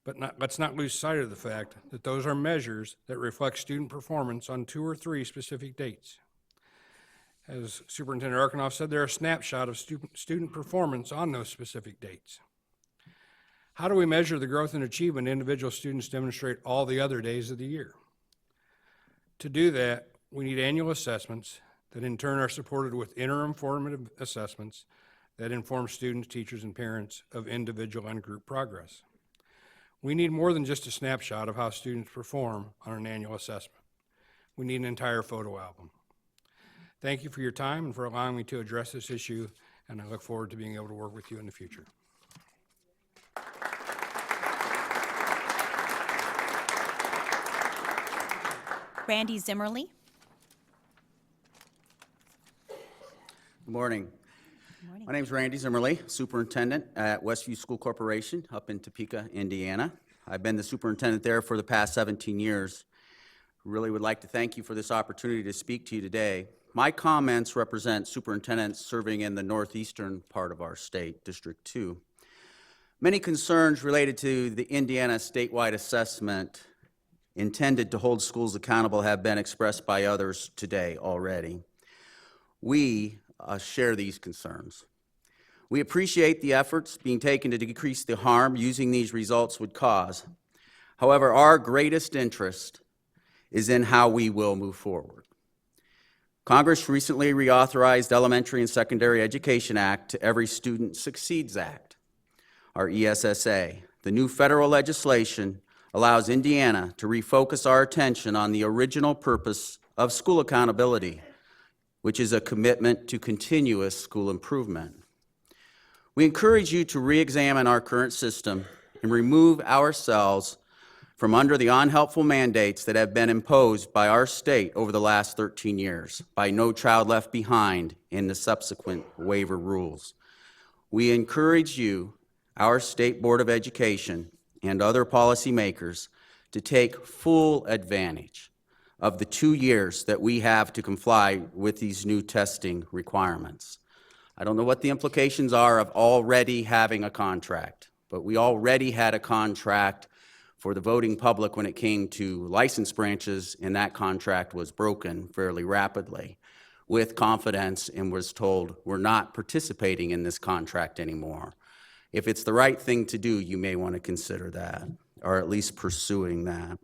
but let's not lose sight of the fact that those are measures that reflect student performance on 2 or 3 specific dates. As Superintendent Arkanoff said, they're a snapshot of student performance on those specific dates. How do we measure the growth and achievement individual students demonstrate all the other days of the year? To do that, we need annual assessments that in turn are supported with interim formative assessments that inform students, teachers, and parents of individual and group progress. We need more than just a snapshot of how students perform on an annual assessment. We need an entire photo album. Thank you for your time and for allowing me to address this issue, and I look forward to being able to work with you in the future. Randy Zimmerly. Good morning. My name is Randy Zimmerly, superintendent at Westview School Corporation up in Topeka, Indiana. I've been the superintendent there for the past 17 years. Really would like to thank you for this opportunity to speak to you today. My comments represent superintendents serving in the northeastern part of our state, District 2. Many concerns related to the Indiana statewide assessment intended to hold schools accountable have been expressed by others today already. We share these concerns. We appreciate the efforts being taken to decrease the harm using these results would cause. However, our greatest interest is in how we will move forward. Congress recently reauthorized Elementary and Secondary Education Act to Every Student Succeeds Act, our ESSA. The new federal legislation allows Indiana to refocus our attention on the original purpose of school accountability, which is a commitment to continuous school improvement. We encourage you to re-examine our current system and remove ourselves from under the unhelpful mandates that have been imposed by our state over the last 13 years by No Child Left Behind in the subsequent waiver rules. We encourage you, our State Board of Education, and other policymakers to take full advantage of the 2 years that we have to comply with these new testing requirements. I don't know what the implications are of already having a contract, but we already had a contract for the voting public when it came to license branches, and that contract was broken fairly rapidly with confidence and was told, we're not participating in this contract anymore. If it's the right thing to do, you may want to consider that, or at least pursuing that.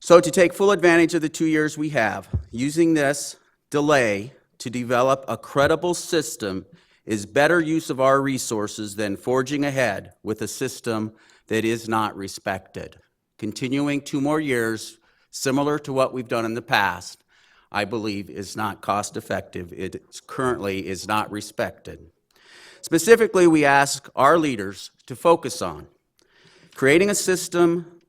So to take full advantage of the 2 years we have, using this delay to develop a credible system is better use of our resources than forging ahead with a system that is not respected. Continuing 2 more years, similar to what we've done in the past, I believe is not cost effective. It currently is not respected. Specifically, we ask our leaders to focus on creating a system,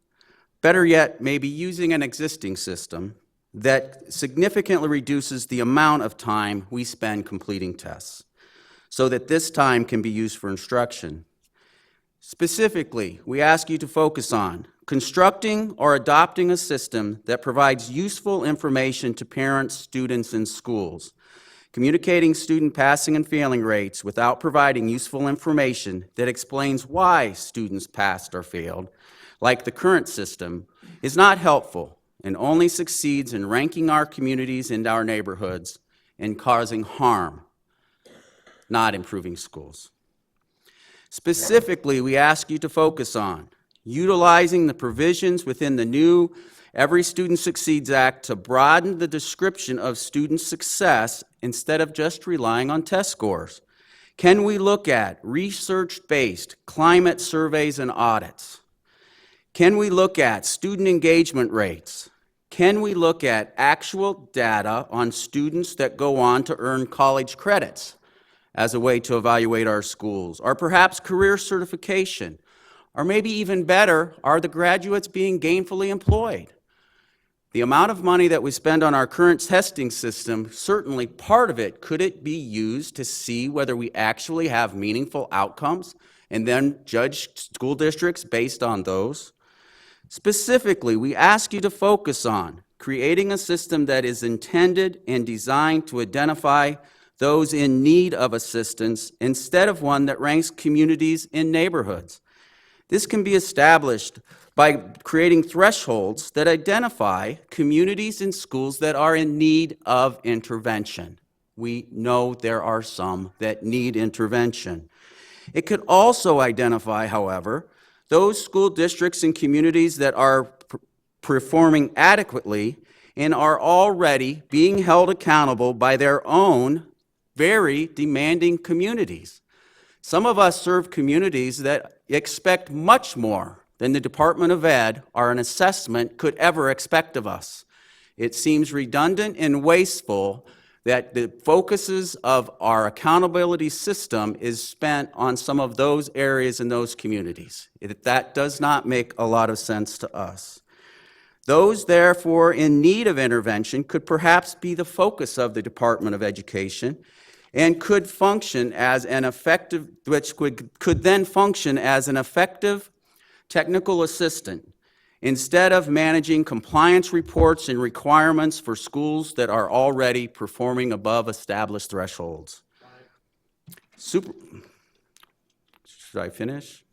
better yet, maybe using an existing system that significantly reduces the amount of time we spend completing tests so that this time can be used for instruction. Specifically, we ask you to focus on constructing or adopting a system that provides useful information to parents, students, and schools, communicating student passing and failing rates without providing useful information that explains why students passed or failed, like the current system, is not helpful and only succeeds in ranking our communities and our neighborhoods and causing harm, not improving schools. Specifically, we ask you to focus on utilizing the provisions within the new Every Student Succeeds Act to broaden the description of student success instead of just relying on test scores. Can we look at research-based climate surveys and audits? Can we look at student engagement rates? Can we look at actual data on students that go on to earn college credits as a way to evaluate our schools, or perhaps career certification, Or maybe even better, are the graduates being gainfully employed? The amount of money that we spend on our current testing system, certainly part of it, could it be used to see whether we actually have meaningful outcomes and then judge school districts based on those? Specifically, we ask you to focus on creating a system that is intended and designed to identify those in need of assistance instead of one that ranks communities in neighborhoods. This can be established by creating thresholds that identify communities and schools that are in need of intervention. We know there are some that need intervention. It could also identify, however, those school districts and communities that are performing adequately and are already being held accountable by their own very demanding communities. Some of us serve communities that expect much more than the Department of Ed or an assessment could ever expect of us. It seems redundant and wasteful that the focuses of our accountability system is spent on some of those areas in those communities. That does not make a lot of sense to us. Those, therefore, in need of intervention could perhaps be the focus of the Department of Education and could function as an effective, could then function as an effective technical assistant instead of managing compliance reports and requirements for schools that are already performing above established thresholds. Should I finish?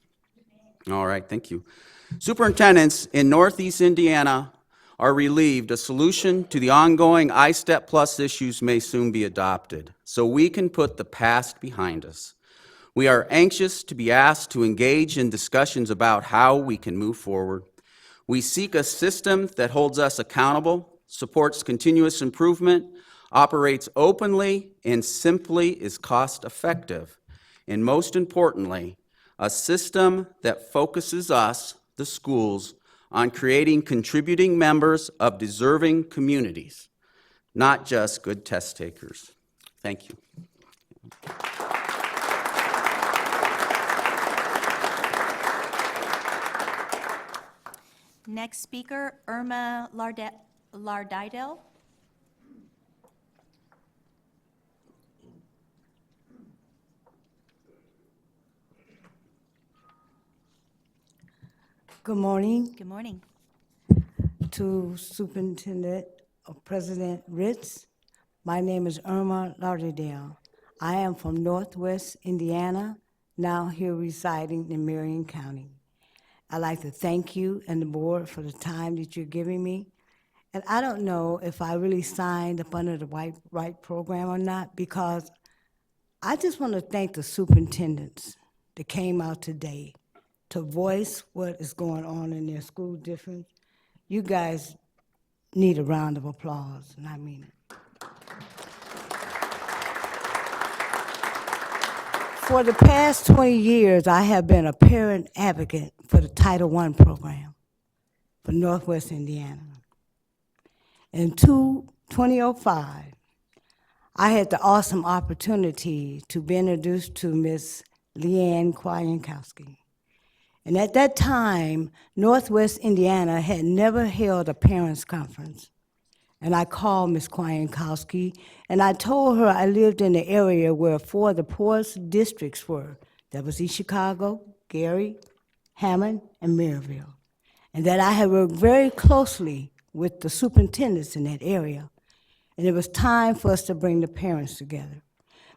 All right, thank you. Superintendents in Northeast Indiana are relieved a solution to the ongoing ISTEP Plus issues may soon be adopted, so we can put the past behind us. We are anxious to be asked to engage in discussions about how we can move forward. We seek a system that holds us accountable, supports continuous improvement, operates openly, and simply is cost-effective. And most importantly, a system that focuses us, the schools, on creating contributing members of deserving communities, not just good test takers. Thank you. Next speaker, Irma Lardidel. Good morning Good morning. to Superintendent or President Ritz. My name is Irma Lardidel. I am from Northwest Indiana, now here residing in Marion County. I'd like to thank you and the board for the time that you're giving me. And I don't know if I really signed up under the right program or not, because I just want to thank the superintendents that came out today to voice what is going on in their school districts. You guys need a round of applause, and I mean it. For the past 20 years, I have been a parent advocate for the Title I program for Northwest Indiana. In 2005, I had the awesome opportunity to be introduced to Ms. Leanne Kwajankowski. And at that time, Northwest Indiana had never held a parents' conference. And I called Ms. Kwajankowski, and I told her I lived in the area where 4 of the poorest districts were. That was East Chicago, Gary, Hammond, and Maryville. And that I had worked very closely with the superintendents in that area. And it was time for us to bring the parents together.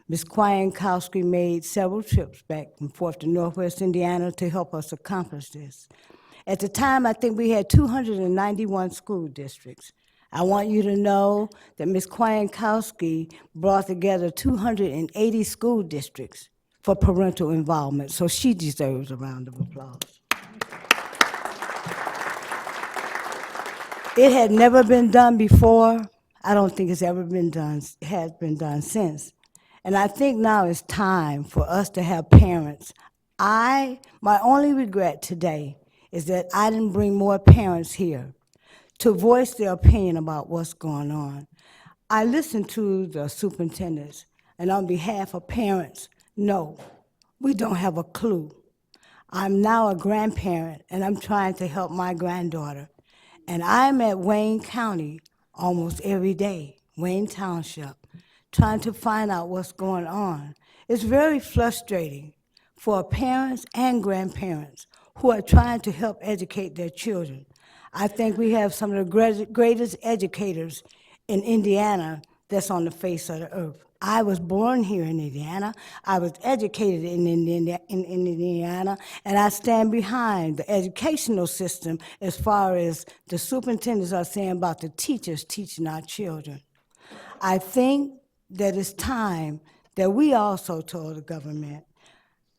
Ms. Kwajankowski made several trips back and forth to Northwest Indiana to help us accomplish this. At the time, I think we had 291 school districts. I want you to know that Ms. Kwajankowski brought together 280 school districts for parental involvement, so she deserves a round of applause. It had never been done before. I don't think it's ever been done, has been done since. And I think now it's time for us to have parents. My only regret today is that I didn't bring more parents here to voice their opinion about what's going on. I listened to the superintendents, and on behalf of parents, no, we don't have a clue. I'm now a grandparent, and I'm trying to help my granddaughter. And I'm at Wayne County almost every day, Wayne Township, trying to find out what's going on. It's very frustrating for parents and grandparents who are trying to help educate their children. I think we have some of the greatest educators in Indiana that's on the face of the earth. I was born here in Indiana. I was educated in Indiana, and I stand behind the educational system as far as the superintendents are saying about the teachers teaching our children. I think that it's time that we also told the government,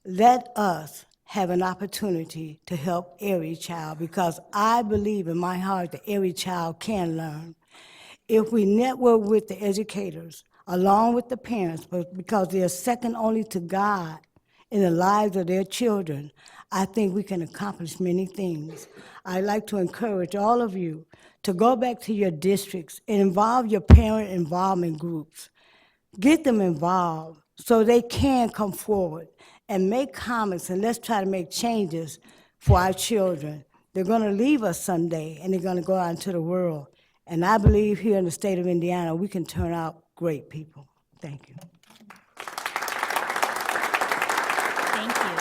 let us have an opportunity to help every child, because I believe in my heart that every child can learn. If we network with the educators, along with the parents, but because they're second only to God in the lives of their children, I think we can accomplish many things. I'd like to encourage all of you to go back to your districts and involve your parent involvement groups. Get them involved so they can come forward and make comments, and let's try to make changes for our children. They're going to leave us someday, and they're going to go out into the world. And I believe here in the state of Indiana, we can turn out great people. Thank you. Thank you.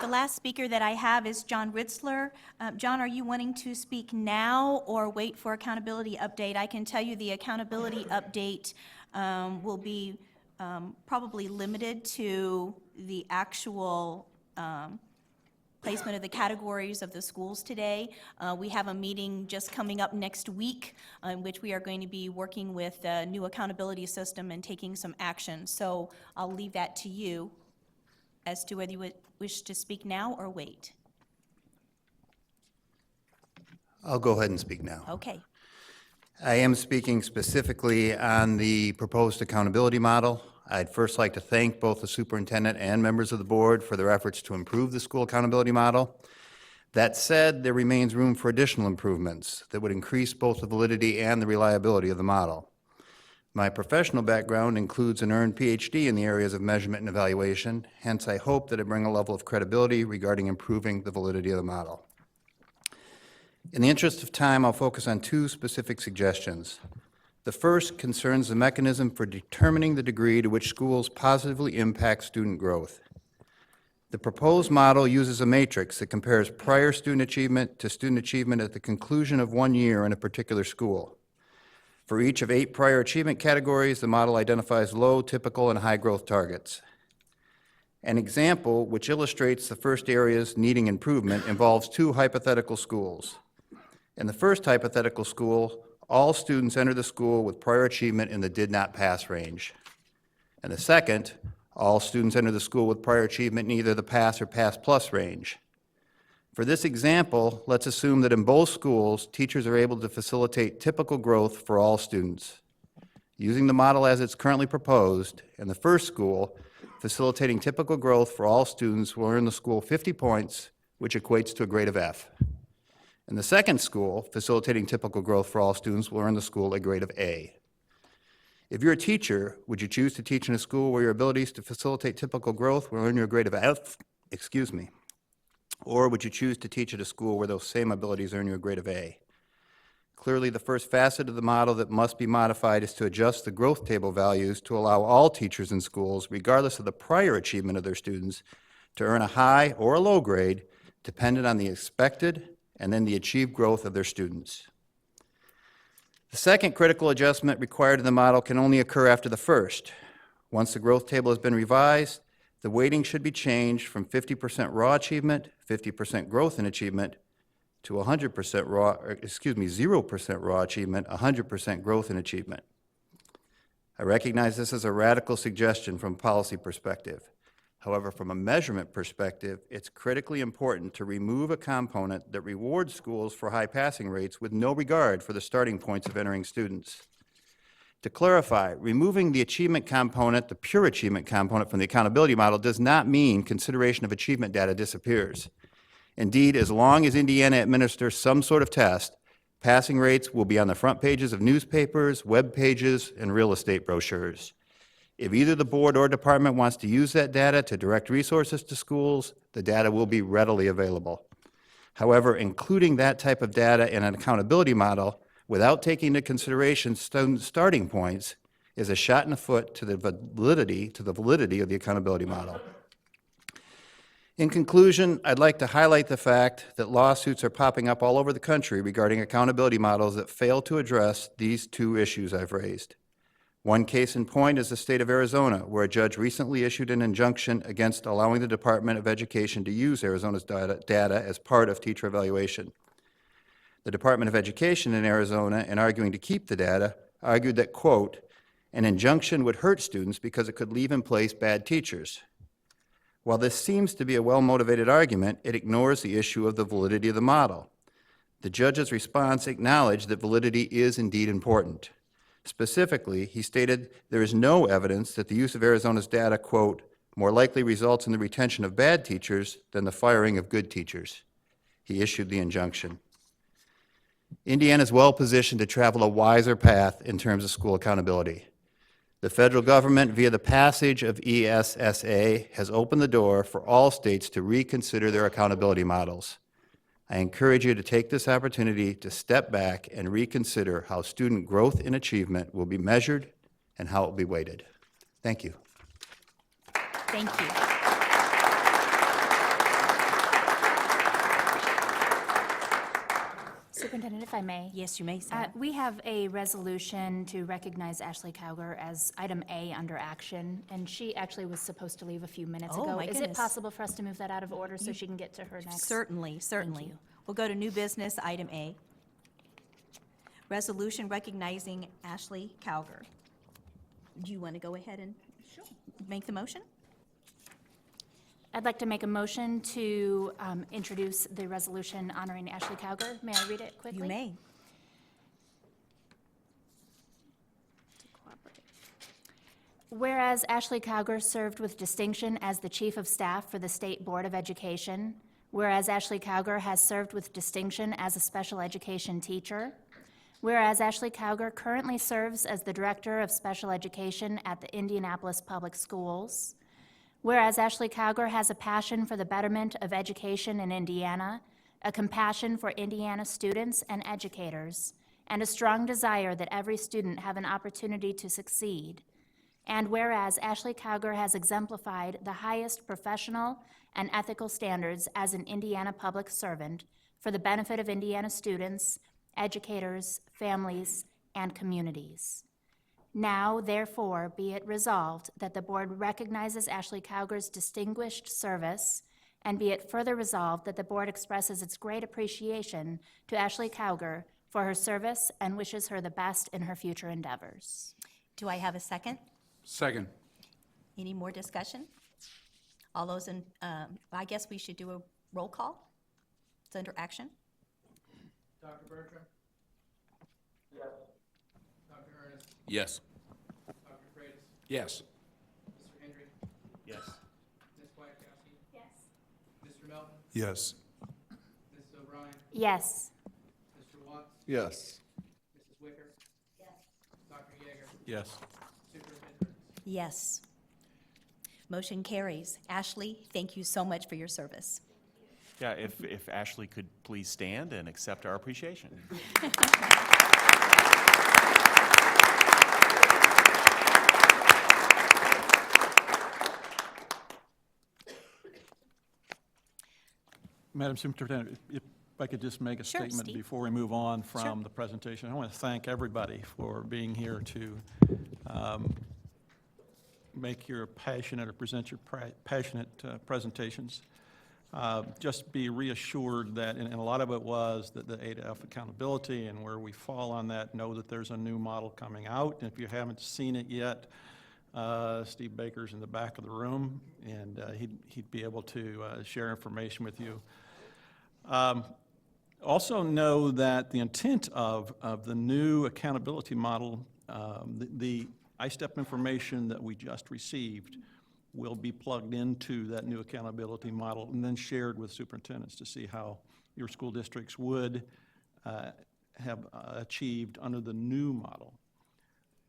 The last speaker that I have is John Ritzler. John, are you wanting to speak now or wait for accountability update? I can tell you the accountability update will be probably limited to the actual placement of the categories of the schools today. We have a meeting just coming up next week in which we are going to be working with a new accountability system and taking some action. So I'll leave that to you as to whether you would wish to speak now or wait. I'll go ahead and speak now. Okay. I am speaking specifically on the proposed accountability model. I'd first like to thank both the superintendent and members of the board for their efforts to improve the school accountability model. That said, there remains room for additional improvements that would increase both the validity and the reliability of the model. My professional background includes an earned PhD in the areas of measurement and evaluation, hence I hope that I bring a level of credibility regarding improving the validity of the model. In the interest of time, I'll focus on two specific suggestions. The first concerns the mechanism for determining the degree to which schools positively impact student growth. The proposed model uses a matrix that compares prior student achievement to student achievement at the conclusion of 1 year in a particular school. For each of 8 prior achievement categories, the model identifies low, typical, and high growth targets. An example which illustrates the first areas needing improvement involves 2 hypothetical schools. In the first hypothetical school, all students enter the school with prior achievement in the did not pass range. And the second, all students enter the school with prior achievement in either the pass or pass plus range. For this example, let's assume that in both schools, teachers are able to facilitate typical growth for all students. Using the model as it's currently proposed, in the first school, facilitating typical growth for all students will earn the school 50 points, which equates to a grade of F. In the second school, facilitating typical growth for all students will earn the school a grade of A. If you're a teacher, would you choose to teach in a school where your abilities to facilitate typical growth will earn you a grade of F, or would you choose to teach at a school where those same abilities earn you a grade of A? Clearly, the first facet of the model that must be modified is to adjust the growth table values to allow all teachers in schools, regardless of the prior achievement of their students, to earn a high or a low grade, dependent on the expected and then the achieved growth of their students. The second critical adjustment required in the model can only occur after the first. Once the growth table has been revised, the weighting should be changed from 50% raw achievement, 50% growth in achievement, to 0% raw achievement, 100% growth in achievement. I recognize this as a radical suggestion from a policy perspective. However, from a measurement perspective, it's critically important to remove a component that rewards schools for high passing rates with no regard for the starting points of entering students. To clarify, removing the achievement component, the pure achievement component from the accountability model does not mean consideration of achievement data disappears. Indeed, as long as Indiana administers some sort of test, passing rates will be on the front pages of newspapers, web pages, and real estate brochures. If either the board or department wants to use that data to direct resources to schools, the data will be readily available. However, including that type of data in an accountability model without taking into consideration student starting points is a shot in the foot to the validity of the accountability model. In conclusion, I'd like to highlight the fact that lawsuits are popping up all over the country regarding accountability models that fail to address these two issues I've raised. One case in point is the state of Arizona, where a judge recently issued an injunction against allowing the Department of Education to use Arizona's data as part of teacher evaluation. The Department of Education in Arizona, in arguing to keep the data, argued that, quote, an injunction would hurt students because it could leave in place bad teachers. While this seems to be a well-motivated argument, it ignores the issue of the validity of the model. The judge's response acknowledged that validity is indeed important. Specifically, he stated there is no evidence that the use of Arizona's data, quote, more likely results in the retention of bad teachers than the firing of good teachers. He issued the injunction. Indiana is well positioned to travel a wiser path in terms of school accountability. The federal government, via the passage of ESSA, has opened the door for all states to reconsider their accountability models. I encourage you to take this opportunity to step back and reconsider how student growth and achievement will be measured and how it will be weighted. Thank you. Thank you. Superintendent, if I may. Yes, you may, Sarah. We have a resolution to recognize Ashley Cowger as item A under action, and she actually was supposed to leave a few minutes Oh, ago. my Is it goodness. possible for us to move that out of order so she can get to her next? Certainly, certainly. We'll go to new business, item A. Resolution recognizing Ashley Cowger. Do you want to go ahead and make the motion? I'd like to make a motion to introduce the resolution honoring Ashley Cowger. May I read it quickly? You may. Whereas Ashley Cowger served with distinction as the Chief of Staff for the State Board of Education, whereas Ashley Cowger has served with distinction as a special education teacher, whereas Ashley Cowger currently serves as the Director of Special Education at the Indianapolis Public Schools, whereas Ashley Cowger has a passion for the betterment of education in Indiana, a compassion for Indiana students and educators, and a strong desire that every student have an opportunity to succeed. And whereas Ashley Cowger has exemplified the highest professional and ethical standards as an Indiana public servant for the benefit of Indiana students, educators, families, and communities. Now, therefore, be it resolved that the board recognizes Ashley Cowger's distinguished service, and be it further resolved that the board expresses its great appreciation to Ashley Cowger for her service and wishes her the best in her future endeavors. Do I have a second? Second. Any more discussion? All those in, I guess we should do a roll call. It's under action. Dr. Bertram? Yes. Dr. Ernest? Yes. Dr. Freitas? Yes. Mr. Hendry? Yes. Ms. Kwiatkowski? Yes. Mr. Melton? Yes. Mrs. O'Brien? Yes. Mr. Watts? Yes. Mrs. Wicker? Yes. Dr. Yeager? Yes. Superintendent Ritz? Yes. Motion carries. Ashley, thank you so much for your service. Yeah, if Ashley could please stand and accept our appreciation. Madam Superintendent, if I could just make a Sure, statement Steve. before we move on from Sure. the presentation. I want to thank everybody for being here to make your passionate or present your passionate presentations. Just be reassured that, and a lot of it was that the A2F accountability and where we fall on that, know that there's a new model coming out. And if you haven't seen it yet, Steve Baker's in the back of the room, and he'd be able to share information with you. Also know that the intent of the new accountability model, the ISTEP information that we just received will be plugged into that new accountability model and then shared with superintendents to see how your school districts would have achieved under the new model.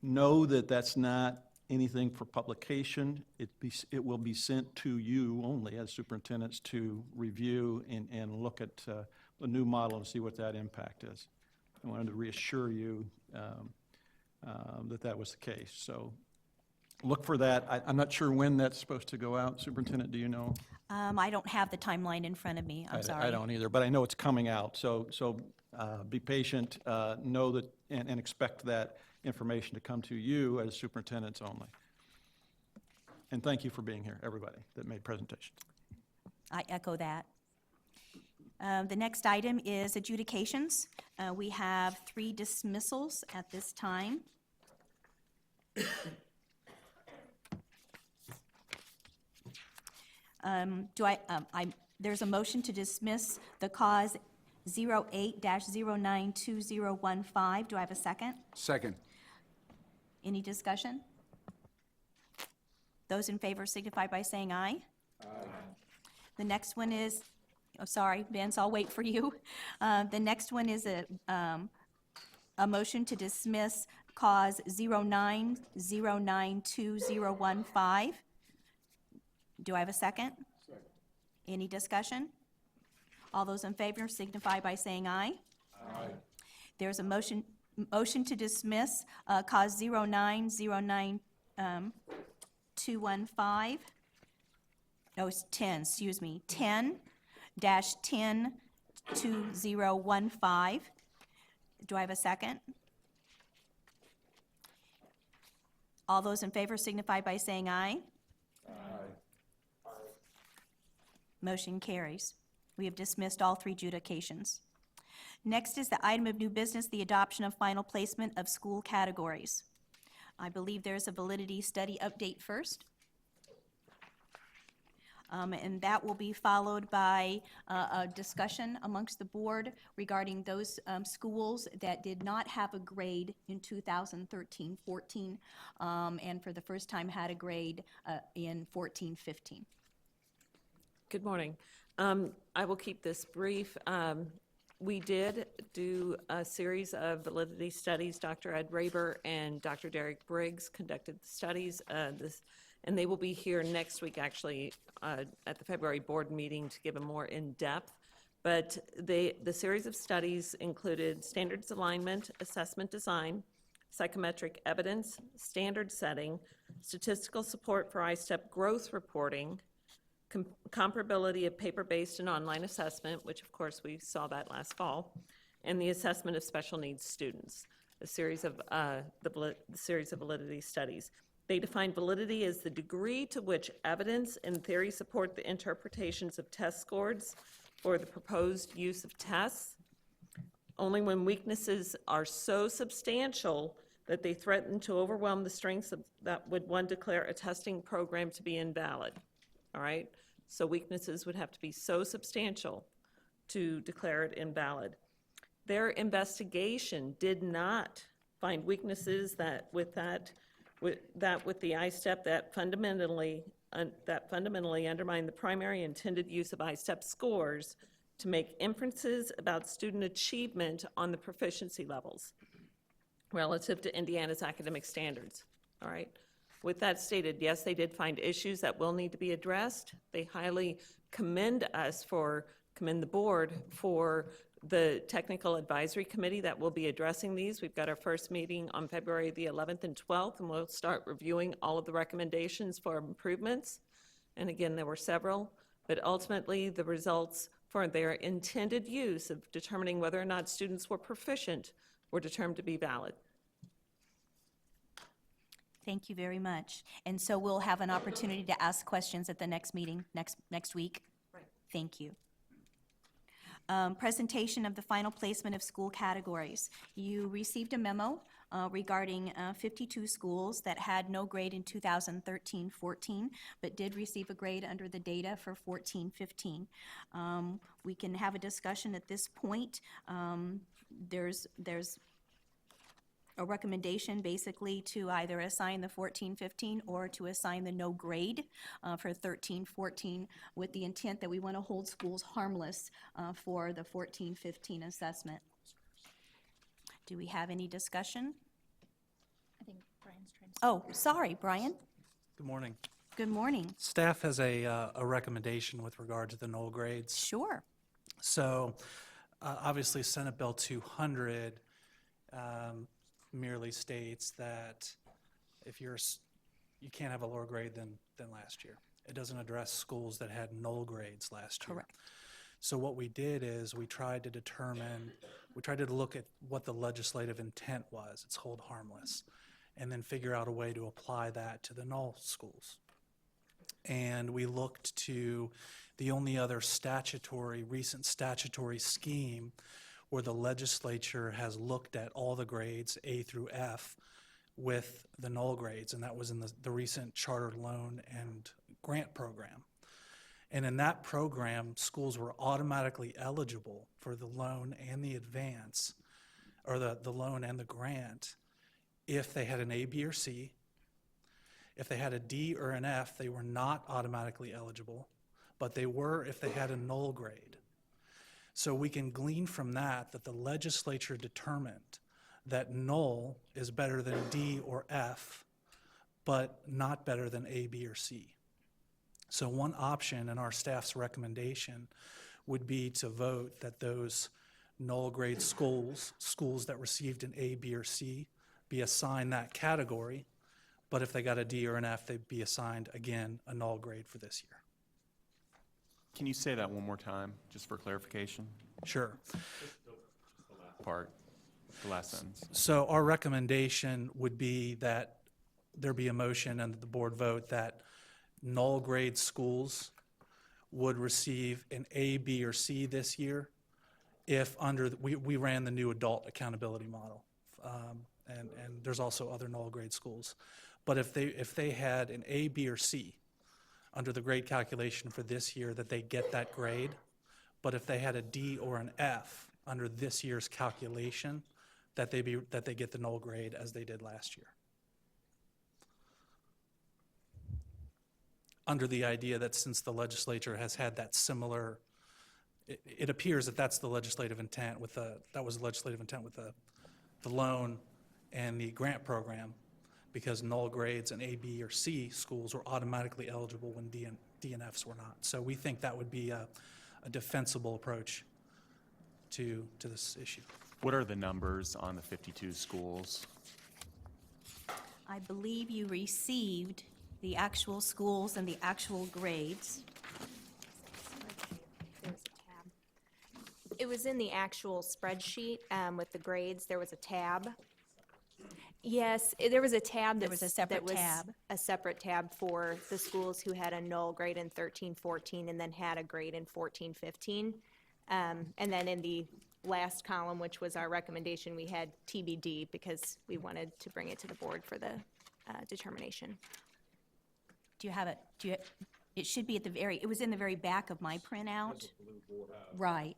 Know that that's not anything for publication. It will be sent to you only as superintendents to review and look at the new model and see what that impact is. I wanted to reassure you that that was the case. So look for that. I'm not sure when that's supposed to go out. Superintendent, do you know? I don't have the timeline in front of me, I'm sorry. I don't either, but I know it's coming out. So be patient, know that, and expect that information to come to you as superintendents only. And thank you for being here, everybody that made presentations. I echo that. The next item is adjudications. We have 3 dismissals at this time. There's a motion to dismiss the cause 08-092015. Do I have a second? Second. Any discussion? Those in favor signify by saying aye. Aye. The next one is, oh, sorry, Vince, I'll wait for you. The next one is a motion to dismiss cause 09-092015. Do I have a second? Second. Any discussion? All those in favor signify by saying aye. Aye. There's a motion to dismiss cause 09-09 215. No, it's 10, excuse me, 10-102015. Do I have a second? All those in favor signify by saying aye. Aye. Motion carries. We have dismissed all 3 adjudications. Next is the item of new business, the adoption of final placement of school categories. I believe there's a validity study update first. And that will be followed by a discussion amongst the board regarding those schools that did not have a grade in 2013-14 and for the first time had a grade in 14-15. Good morning. I will keep this brief. We did do a series of validity studies. Dr. Ed Raber and Dr. Derek Briggs conducted the studies, and they will be here next week, actually, at the February board meeting to give a more in-depth. But the series of studies included standards alignment, assessment design, psychometric evidence, standard setting, statistical support for ISTEP growth reporting, comparability of paper-based and online assessment, which of course we saw that last fall, and the assessment of special needs students, a series of the series of validity studies. They define validity as the degree to which evidence and theory support the interpretations of test scores for the proposed use of tests, only when weaknesses are so substantial that they threaten to overwhelm the strengths that would one declare a testing program to be invalid. All right, so weaknesses would have to be so substantial to declare it invalid. Their investigation did not find weaknesses with the ISTEP that fundamentally undermine the primary intended use of ISTEP scores to make inferences about student achievement on the proficiency levels relative to Indiana's academic standards. All right. With that stated, yes, they did find issues that will need to be addressed. They highly commend the board for the technical advisory committee that will be addressing these. We've got our first meeting on February the 11th and 12th, and we'll start reviewing all of the recommendations for improvements. And again, there were several, but ultimately the results for their intended use of determining whether or not students were proficient were determined to be valid. Thank you very much. And so we'll have an opportunity to ask questions at the next meeting next week. Right. Thank you. Presentation of the final placement of school categories. You received a memo regarding 52 schools that had no grade in 2013-14, but did receive a grade under the data for 14-15. We can have a discussion at this point. There's a recommendation basically to either assign the 14-15 or to assign the no grade for 13-14 with the intent that we want to hold schools harmless for the 14-15 assessment. Do we have any discussion? I think Brian. Oh, sorry, Brian. Good morning. Good morning. Staff has a recommendation with regard to the null grades. Sure. So, obviously, Senate Bill 200 merely states that if you can't have a lower grade than last year. It doesn't address schools that had null grades last year. Correct. So what we did is we tried to look at what the legislative intent was, it's hold harmless, and then figure out a way to apply that to the null schools. And we looked to the only other recent statutory scheme where the legislature has looked at all the grades, A through F, with the null grades, and that was in the recent charter loan and grant program. And in that program, schools were automatically eligible for the loan and the advance, or the loan and the grant, if they had an A, B, or C. If they had a D or an F, they were not automatically eligible, but they were if they had a null grade. So we can glean from that the legislature determined that null is better than D or F, but not better than A, B, or C. So one option in our staff's recommendation would be to vote that those null grade schools that received an A, B, or C, be assigned that category, but if they got a D or an F, they'd be assigned, again, a null grade for this year. Can you say that one more time, just for clarification? Sure. Part, the last sentence. So our recommendation would be that there be a motion and the board vote that null grade schools would receive an A, B, or C this year if we ran the new adult accountability model. And there's also other null grade schools. But if they had an A, B, or C under the grade calculation for this year, that they get that grade. But if they had a D or an F under this year's calculation, that they get the null grade as they did last year. Under the idea that since the legislature has had that similar, it appears that that's the legislative intent with the loan and the grant program, because null grades and A, B, or C schools were automatically eligible when D and Fs were not. So we think that would be a defensible approach to this issue. What are the numbers on the 52 schools? I believe you received the actual schools and the actual grades. It was in the actual spreadsheet with the grades. There was a tab. Yes, there was a tab. There was a separate tab. A separate tab for the schools who had a null grade in 13-14 and then had a grade in 14-15. And then in the last column, which was our recommendation, we had TBD because we wanted to bring it to the board for the determination. Do you have it? It should be at it was in the very back of my printout. Right.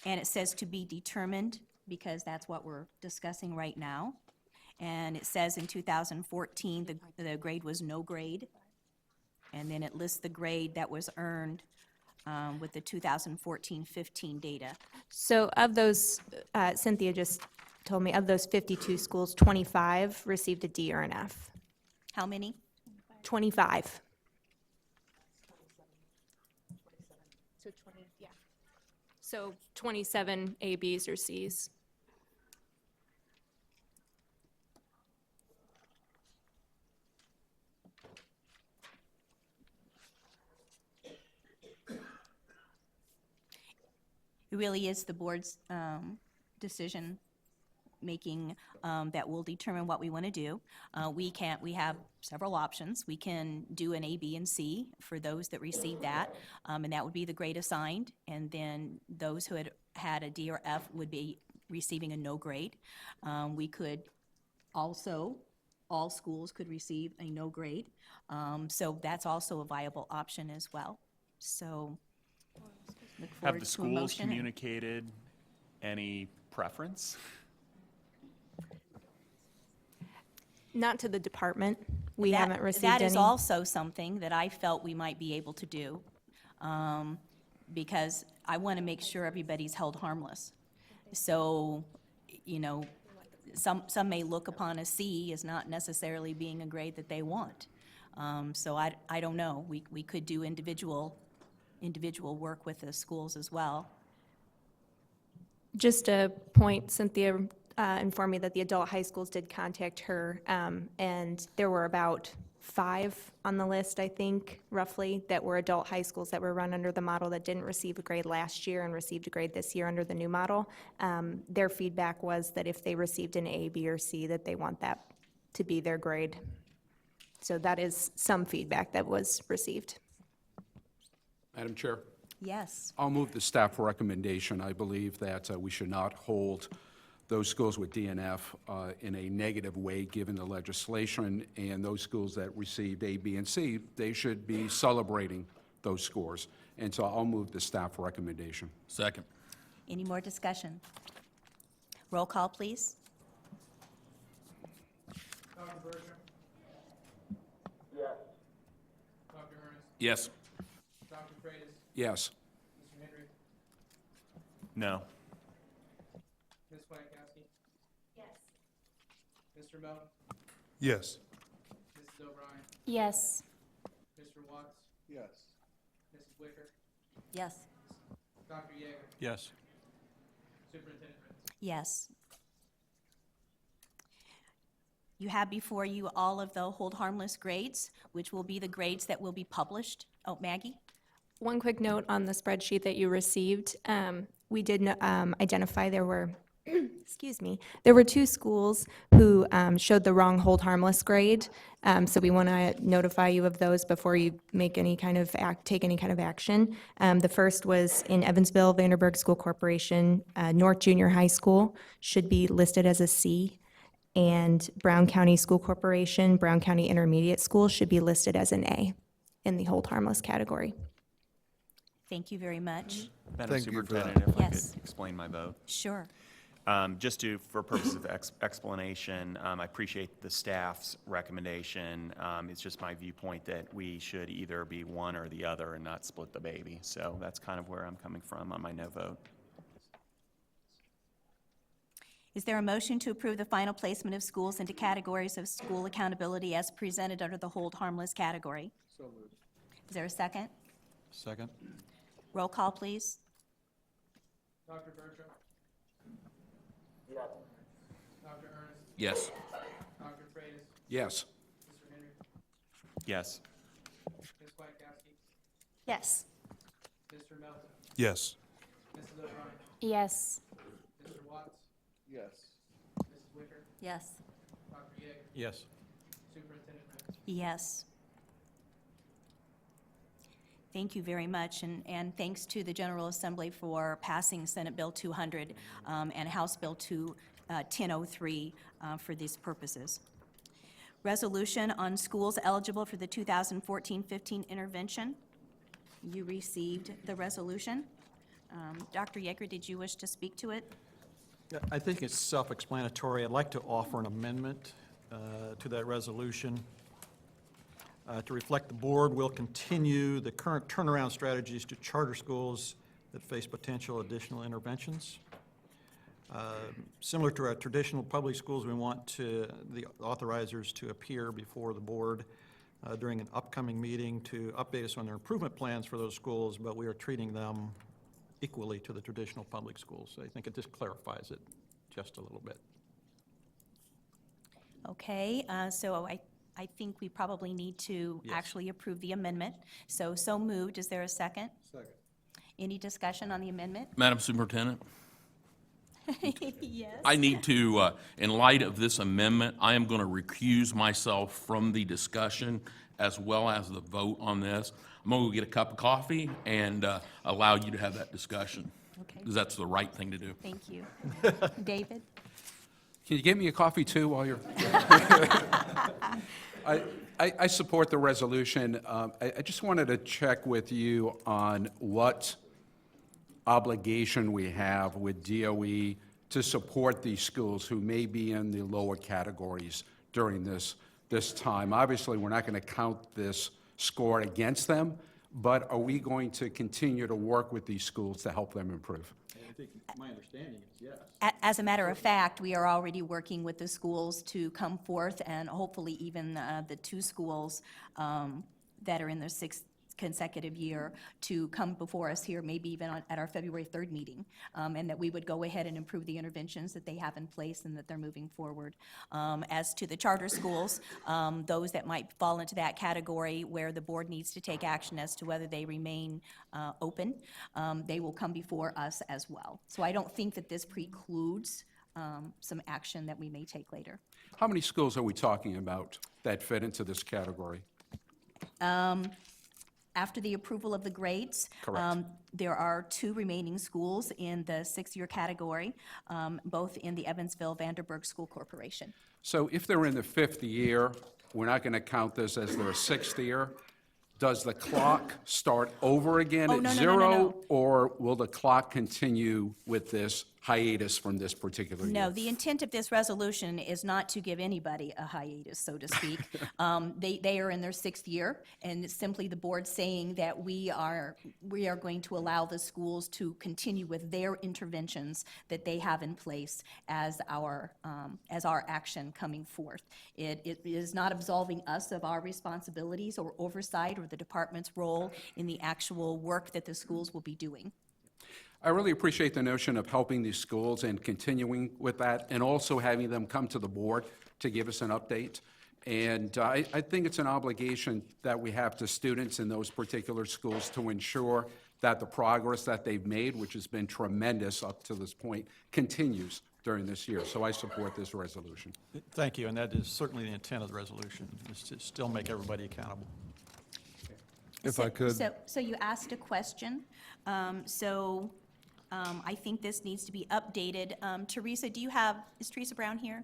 And it says to be determined because that's what we're discussing right now. And it says in 2014, the grade was no grade. And then it lists the grade that was earned with the 2014-15 data. So of those, Cynthia just told me, of those 52 schools, 25 received a D or an F. How many? 25. So 20, yeah. So 27 A, Bs, or Cs. It really is the board's decision making that will determine what we want to do. We have several options. We can do an A, B, and C for those that receive that, and that would be the grade assigned. And then those who had a D or F would be receiving a no grade. We could also, all schools could receive a no grade. So that's also a viable option as well. So look Have forward the to a schools motion. communicated any preference? Not to the department. We haven't received That is any. also something that I felt we might be able to do, because I want to make sure everybody's held harmless. So, some may look upon a C as not necessarily being a grade that they want. So I don't know. We could do individual work with the schools as well. Just a point, Cynthia informed me that the adult high schools did contact her, and there were about 5 on the list, I think, roughly, that were adult high schools that were run under the model that didn't receive a grade last year and received a grade this year under the new model. Their feedback was that if they received an A, B, or C, that they want that to be their grade. So that is some feedback that was received. Madam Chair, Yes. I'll move the staff recommendation. I believe that we should not hold those schools with DNF in a negative way, given the legislation, and those schools that received A, B, and C, they should be celebrating those scores. And so I'll move the staff recommendation. Second. Any more discussion? Roll call, please. Dr. Bertram. Yes. Dr. Ernest. Yes. Dr. Freitas. Yes. Mr. Henry. No. Ms. Wackowski. Yes. Mr. Melton. Yes. Mrs. O'Brien. Yes. Mr. Watts. Yes. Mrs. Wicker. Yes. Dr. Yeager. Yes. Superintendent Ritz. Yes. You have before you all of the hold harmless grades, which will be the grades that will be published. Oh, Maggie? One quick note on the spreadsheet that you received. We did identify there were, excuse me, there were 2 schools who showed the wrong hold harmless grade. So we want to notify you of those before you make any kind of take any kind of action. The first was in Evansville, Vanderburgh School Corporation, North Junior High School should be listed as a C. And Brown County School Corporation, Brown County Intermediate School should be listed as an A in the hold harmless category. Thank you very much. Madam Thank you for that. Superintendent, if I Yes. could explain my vote. Sure. Just for purposes of explanation, I appreciate the staff's recommendation. It's just my viewpoint that we should either be one or the other and not split the baby. So that's kind of where I'm coming from on my no vote. Is there a motion to approve the final placement of schools into categories of school accountability as presented under the hold harmless category? So moved. Is there a second? Second. Roll call, please. Dr. Bertram. Yes. Dr. Ernest. Yes. Dr. Freitas. Yes. Mr. Henry. Yes. Ms. Wackowski. Yes. Mr. Melton. Yes. Mrs. O'Brien. Yes. Mr. Watts. Yes. Mrs. Wicker. Yes. Dr. Yeager. Yes. Superintendent Ritz. Yes. Thank you very much, and thanks to the General Assembly for passing Senate Bill 200 and House Bill 1003 for these purposes. Resolution on schools eligible for the 2014-15 intervention. You received the resolution. Dr. Yeager, did you wish to speak to it? Yeah, I think it's self-explanatory. I'd like to offer an amendment to that resolution. To reflect the board will continue the current turnaround strategies to charter schools that face potential additional interventions. Similar to our traditional public schools, we want the authorizers to appear before the board during an upcoming meeting to update us on their improvement plans for those schools, but we are treating them equally to the traditional public schools. So I think it just clarifies it just a little bit. Okay, so I think we probably need to actually approve the amendment. So moved. Is there a second? Second. Any discussion on the amendment? Madam Superintendent, Yes. I need to, in light of this amendment, I am going to recuse myself from the discussion as well as the vote on this. I'm going to go get a cup of coffee and allow you to have that discussion. Okay. Because that's the right thing to do. Thank you. David? Can you get me a coffee too while you're? I support the resolution. I just wanted to check with you on what obligation we have with DOE to support these schools who may be in the lower categories during this time. Obviously, we're not going to count this score against them, but are we going to continue to work with these schools to help them improve? think my understanding is yes. As a matter of fact, we are already working with the schools to come forth, and hopefully even the two schools that are in their sixth consecutive year to come before us here, maybe even at our February 3rd meeting, and that we would go ahead and improve the interventions that they have in place and that they're moving forward. As to the charter schools, those that might fall into that category where the board needs to take action as to whether they remain open, they will come before us as well. So I don't think that this precludes some action that we may take later. How many schools are we talking about that fit into this category? After the approval of the grades, Correct. there are 2 remaining schools in the 6-year category, both in the Evansville-Vanderburgh School Corporation. So if they're in the 5th year, we're not going to count this as their 6th year. Does the clock start over again Oh, at no, no, no, 0? no, no. Or will the clock continue with this hiatus from this particular year? No, the intent of this resolution is not to give anybody a hiatus, so to speak. They are in their 6th year, and it's simply the board saying that we are going to allow the schools to continue with their interventions that they have in place as our action coming forth. It is not absolving us of our responsibilities or oversight or the department's role in the actual work that the schools will be doing. I really appreciate the notion of helping these schools and continuing with that, and also having them come to the board to give us an update. And I think it's an obligation that we have to students in those particular schools to ensure that the progress that they've made, which has been tremendous up to this point, continues during this year. So I support this resolution. Thank you, and that is certainly the intent of the resolution, is to still make everybody accountable. If I could. So you asked a question. I think this needs to be updated. Teresa, is Teresa Brown here?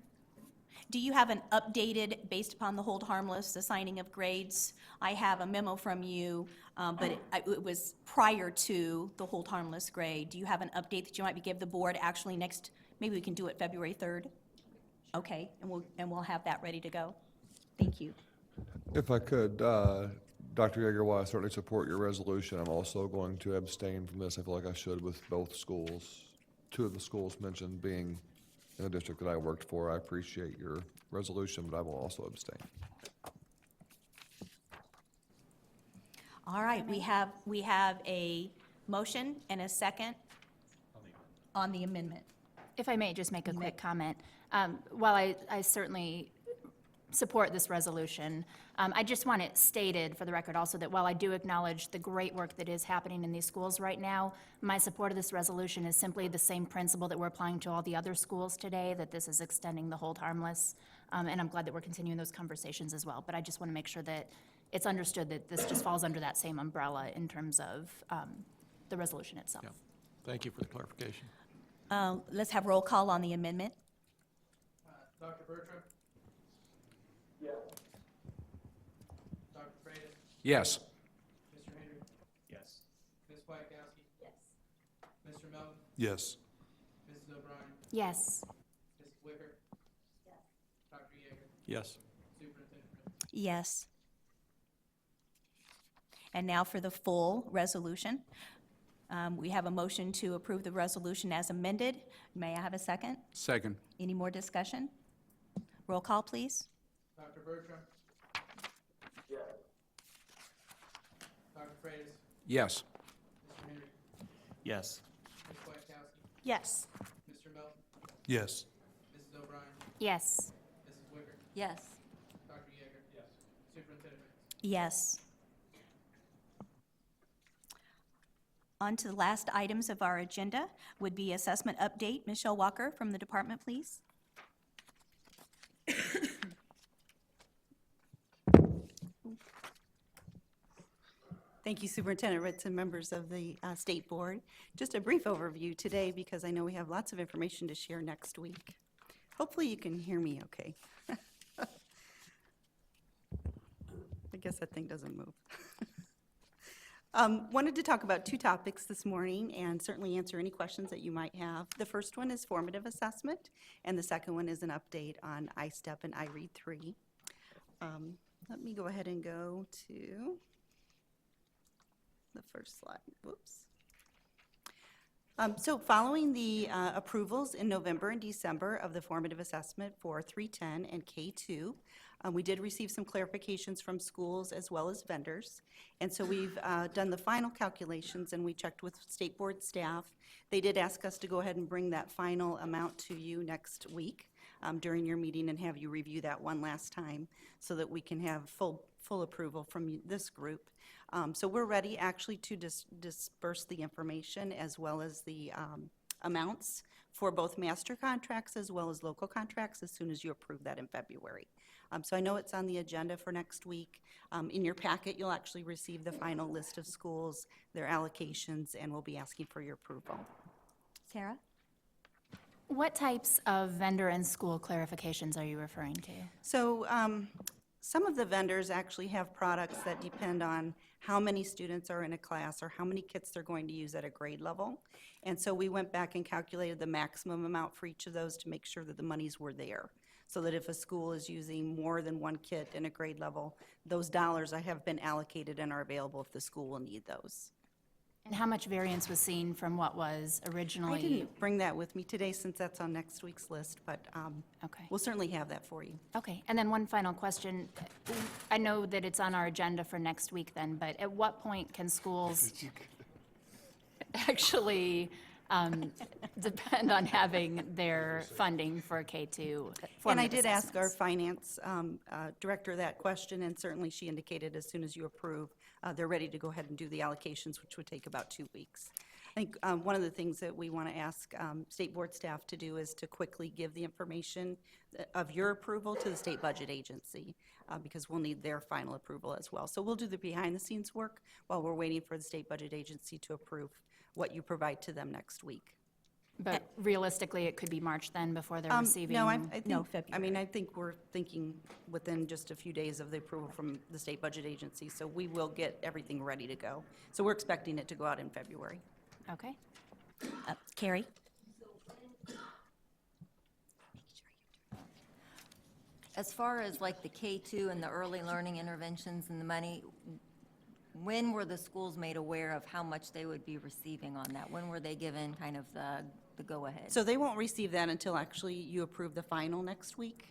Do you have an updated, based upon the hold harmless, assigning of grades? I have a memo from you, but it was prior to the hold harmless grade. Do you have an update that you might give the board actually next, maybe we can do it February 3rd? Okay, and we'll have that ready to go. Thank you. If I could, Dr. Yeager, while I certainly support your resolution, I'm also going to abstain from this. I feel like I should with both schools. 2 of the schools mentioned being in the district that I worked for. I appreciate your resolution, but I will also abstain. All right, we have a motion and a second on the amendment. If I may just make a quick comment. While I certainly support this resolution, I just want it stated for the record also that while I do acknowledge the great work that is happening in these schools right now, my support of this resolution is simply the same principle that we're applying to all the other schools today, that this is extending the hold harmless, and I'm glad that we're continuing those conversations as well. But I just want to make sure that it's understood that this just falls under that same umbrella in terms of the resolution itself. Yeah. Thank you for the clarification. Let's have roll call on the amendment. Dr. Bertram? Yes. Dr. Freitas? Yes. Mr. Henry? Yes. Ms. Kwiatkowski? Yes. Mr. Melton? Yes. Mrs. O'Brien? Yes. Mrs. Wicker? Yes. Dr. Yeager? Yes. Superintendent Fritz? Yes. And now for the full resolution. We have a motion to approve the resolution as amended. May I have a second? Second. Any more discussion? Roll call, please. Dr. Bertram? Yes. Dr. Freitas? Yes. Mr. Henry? Yes. Ms. Kwiatkowski? Yes. Mr. Melton? Yes. Mrs. O'Brien? Yes. Mrs. Wicker? Yes. Dr. Yeager? Yes. Superintendent Fritz? Yes. On to the last items of our agenda would be assessment update. Michelle Walker from the department, please. Thank you, Superintendent Ritz and members of the State Board. Just a brief overview today because I know we have lots of information to share next week. Hopefully you can hear me okay. I guess that thing doesn't move. Wanted to talk about 2 topics this morning and certainly answer any questions that you might have. The first one is formative assessment, and the second one is an update on ISTEP and IREAD 3. Let me go ahead and go to the first slide. Whoops. So following the approvals in November and December of the formative assessment for 310 and K2, we did receive some clarifications from schools as well as vendors. And so we've done the final calculations, and we checked with state board staff. They did ask us to go ahead and bring that final amount to you next week during your meeting and have you review that one last time so that we can have full approval from this group. So we're ready actually to disperse the information as well as the amounts for both master contracts as well as local contracts as soon as you approve that in February. So I know it's on the agenda for next week. In your packet, you'll actually receive the final list of schools, their allocations, and we'll be asking for your approval. Sarah? What types of vendor and school clarifications are you referring to? So some of the vendors actually have products that depend on how many students are in a class or how many kits they're going to use at a grade level. And so we went back and calculated the maximum amount for each of those to make sure that the monies were there. So that if a school is using more than one kit in a grade level, those dollars have been allocated and are available if the school will need those. And how much variance was seen from what was originally? I didn't bring that with me today since that's on next week's list, but Okay. we'll certainly have that for you. Okay, and then one final question. I know that it's on our agenda for next week then, but at what point can schools actually depend on having their funding for K2? And I formative did ask our assessments? finance director that question, and certainly she indicated as soon as you approve, they're ready to go ahead and do the allocations, which would take about 2 weeks. I think one of the things that we want to ask state board staff to do is to quickly give the information of your approval to the state budget agency, because we'll need their final approval as well. So we'll do the behind-the-scenes work while we're waiting for the state budget agency to approve what you provide to them next week. But realistically, it could be March then before they're receiving? No, I think, February. I mean, I think we're thinking within just a few days of the approval from the state budget agency, so we will get everything ready to go. So we're expecting it to go out in February. Okay. Carrie? As far as like the K2 and the early learning interventions and the money, when were the schools made aware of how much they would be receiving on that? When were they given kind of the go-ahead? So they won't receive that until actually you approve the final next week.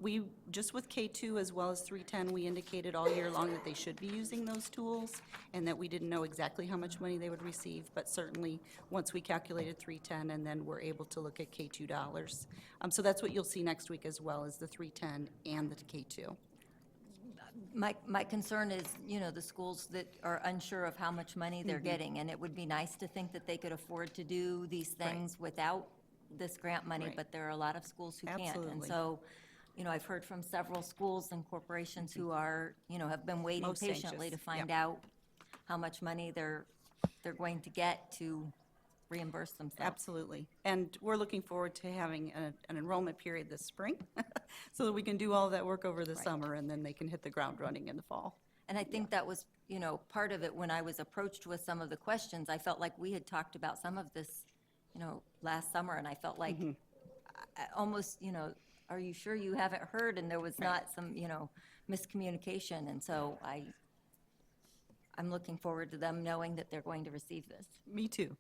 We, just with K2 as well as 310, we indicated all year long that they should be using those tools and that we didn't know exactly how much money they would receive, but certainly once we calculated 310 and then we're able to look at K2 dollars. So that's what you'll see next week as well as the 310 and the K2. My concern is, you know, the schools that are unsure of how much money they're getting, and it would be nice to think that they could afford to do these things without this grant money, Right. but there are a lot of schools who can't. And Absolutely. so, you know, I've heard from several schools and corporations who are, you know, have been waiting Most patiently to anxious, find yep. out how much money they're going to get to reimburse themselves. Absolutely. And we're looking forward to having an enrollment period this spring so that we can do all that work over the summer and then they can hit the ground running in the fall. And I think that was, you know, part of it when I was approached with some of the questions. I felt like we had talked about some of this, you know, last summer, and I felt like I almost, you know, are you sure you haven't heard? And there was not some, you know, miscommunication. And so I'm looking forward to them knowing that they're going to receive this. Me too.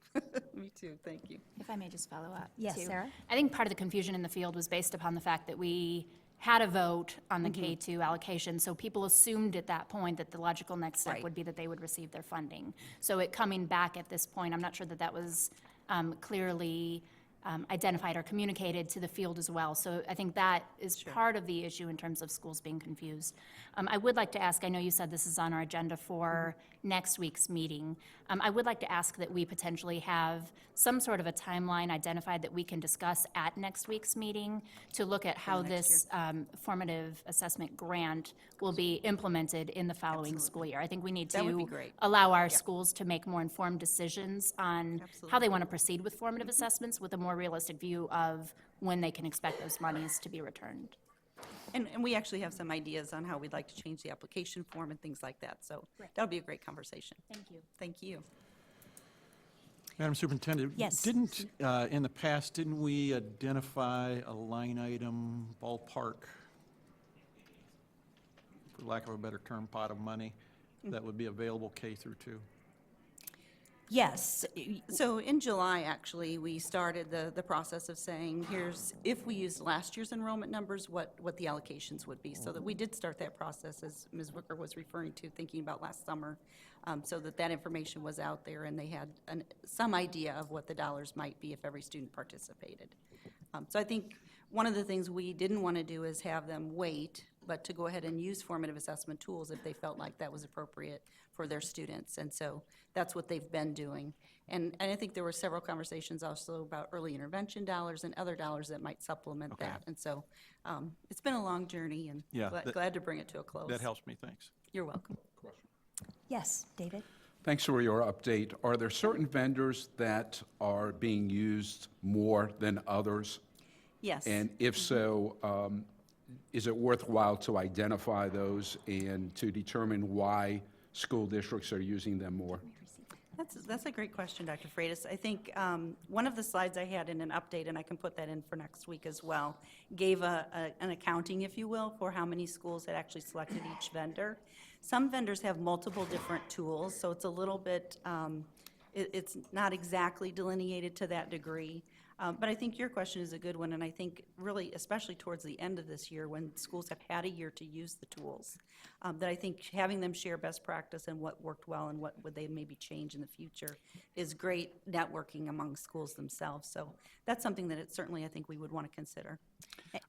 Me too. Thank you. If I may just follow up. Yes, too. Sarah? I think part of the confusion in the field was based upon the fact that we had a vote on the K2 allocation, so people assumed at that point that the logical next step Right. would be that they would receive their funding. So it coming back at this point, I'm not sure that that was clearly identified or communicated to the field as well. So I think that is part of the issue in terms of schools being confused. I would like to ask, I know you said this is on our agenda for next week's meeting. I would like to ask that we potentially have some sort of a timeline identified that we can discuss at next week's meeting to look at how this formative assessment grant will be implemented in the following school year. I think we need That would be to great. allow our schools to make more informed decisions on how they want to proceed with formative assessments with a more realistic view of when they can expect those monies to be returned. And we actually have some ideas on how we'd like to change the application form and things like that. So that'll be a great conversation. Thank you. Thank you. Madam Superintendent? Yes. Didn't, in the past, didn't we identify a line item ballpark, for lack of a better term, pot of money that would be available K through 2? Yes, So in July, actually, we started the process of saying, here's, if we used last year's enrollment numbers, what the allocations would be. So that we did start that process, as Ms. Wicker was referring to, thinking about last summer, so that information was out there and they had some idea of what the dollars might be if every student participated. So I think one of the things we didn't want to do is have them wait, but to go ahead and use formative assessment tools if they felt like that was appropriate for their students. And so that's what they've been doing. And I think there were several conversations also about early intervention dollars and other dollars that might supplement that. And so it's been a long journey, and Yeah, glad to bring it to a close. That helps me, thanks. You're welcome. yes, David? Thanks for your update. Are there certain vendors that are being used more than others? Yes. And if so, is it worthwhile to identify those and to determine why school districts are using them more? That's a great question, Dr. Freitas. I think one of the slides I had in an update, and I can put that in for next week as well, gave an accounting, if you will, for how many schools had actually selected each vendor. Some vendors have multiple different tools, so it's a little bit, it's not exactly delineated to that degree. But I think your question is a good one, and I think really, especially towards the end of this year, when schools have had a year to use the tools, that I think having them share best practice and what worked well and what would they maybe change in the future is great networking among schools themselves. So that's something that certainly I think we would want to consider.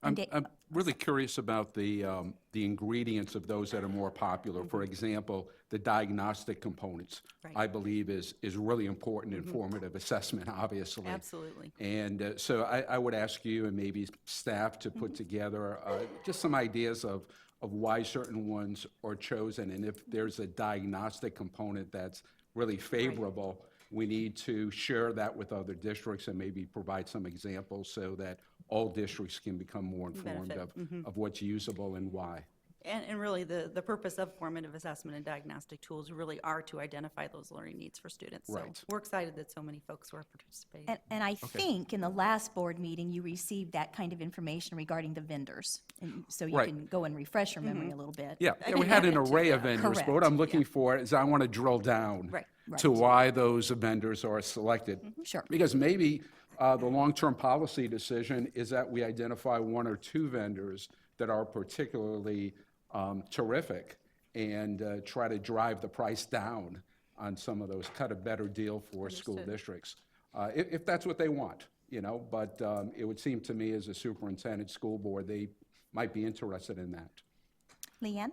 I'm really curious about the ingredients of those that are more popular. For example, the diagnostic components, Right. I believe is really important in formative assessment, obviously. Absolutely. And so I would ask you and maybe staff to put together just some ideas of why certain ones are chosen. And if there's a diagnostic component that's really favorable, we need to share that with other districts and maybe provide some examples so that all districts can become more informed Benefit. of what's usable and why. And really, the purpose of formative assessment and diagnostic tools really are to identify those learning needs for students. Right. So we're excited that so many folks were participating. And I think in the last board meeting, you received that kind of information regarding the vendors. And so you Right. can go and refresh your memory a little bit. Yeah, I we can had add an it to array of that. vendors, but what I'm looking for is I want to drill down Right, to right. why those vendors are selected. Sure. Because maybe the long-term policy decision is that we identify one or two vendors that are particularly terrific and try to drive the price down on some of those, cut a better deal for school districts. If that's what they want, you know, but it would seem to me as a superintendent, school board, they might be interested in that. Leanne?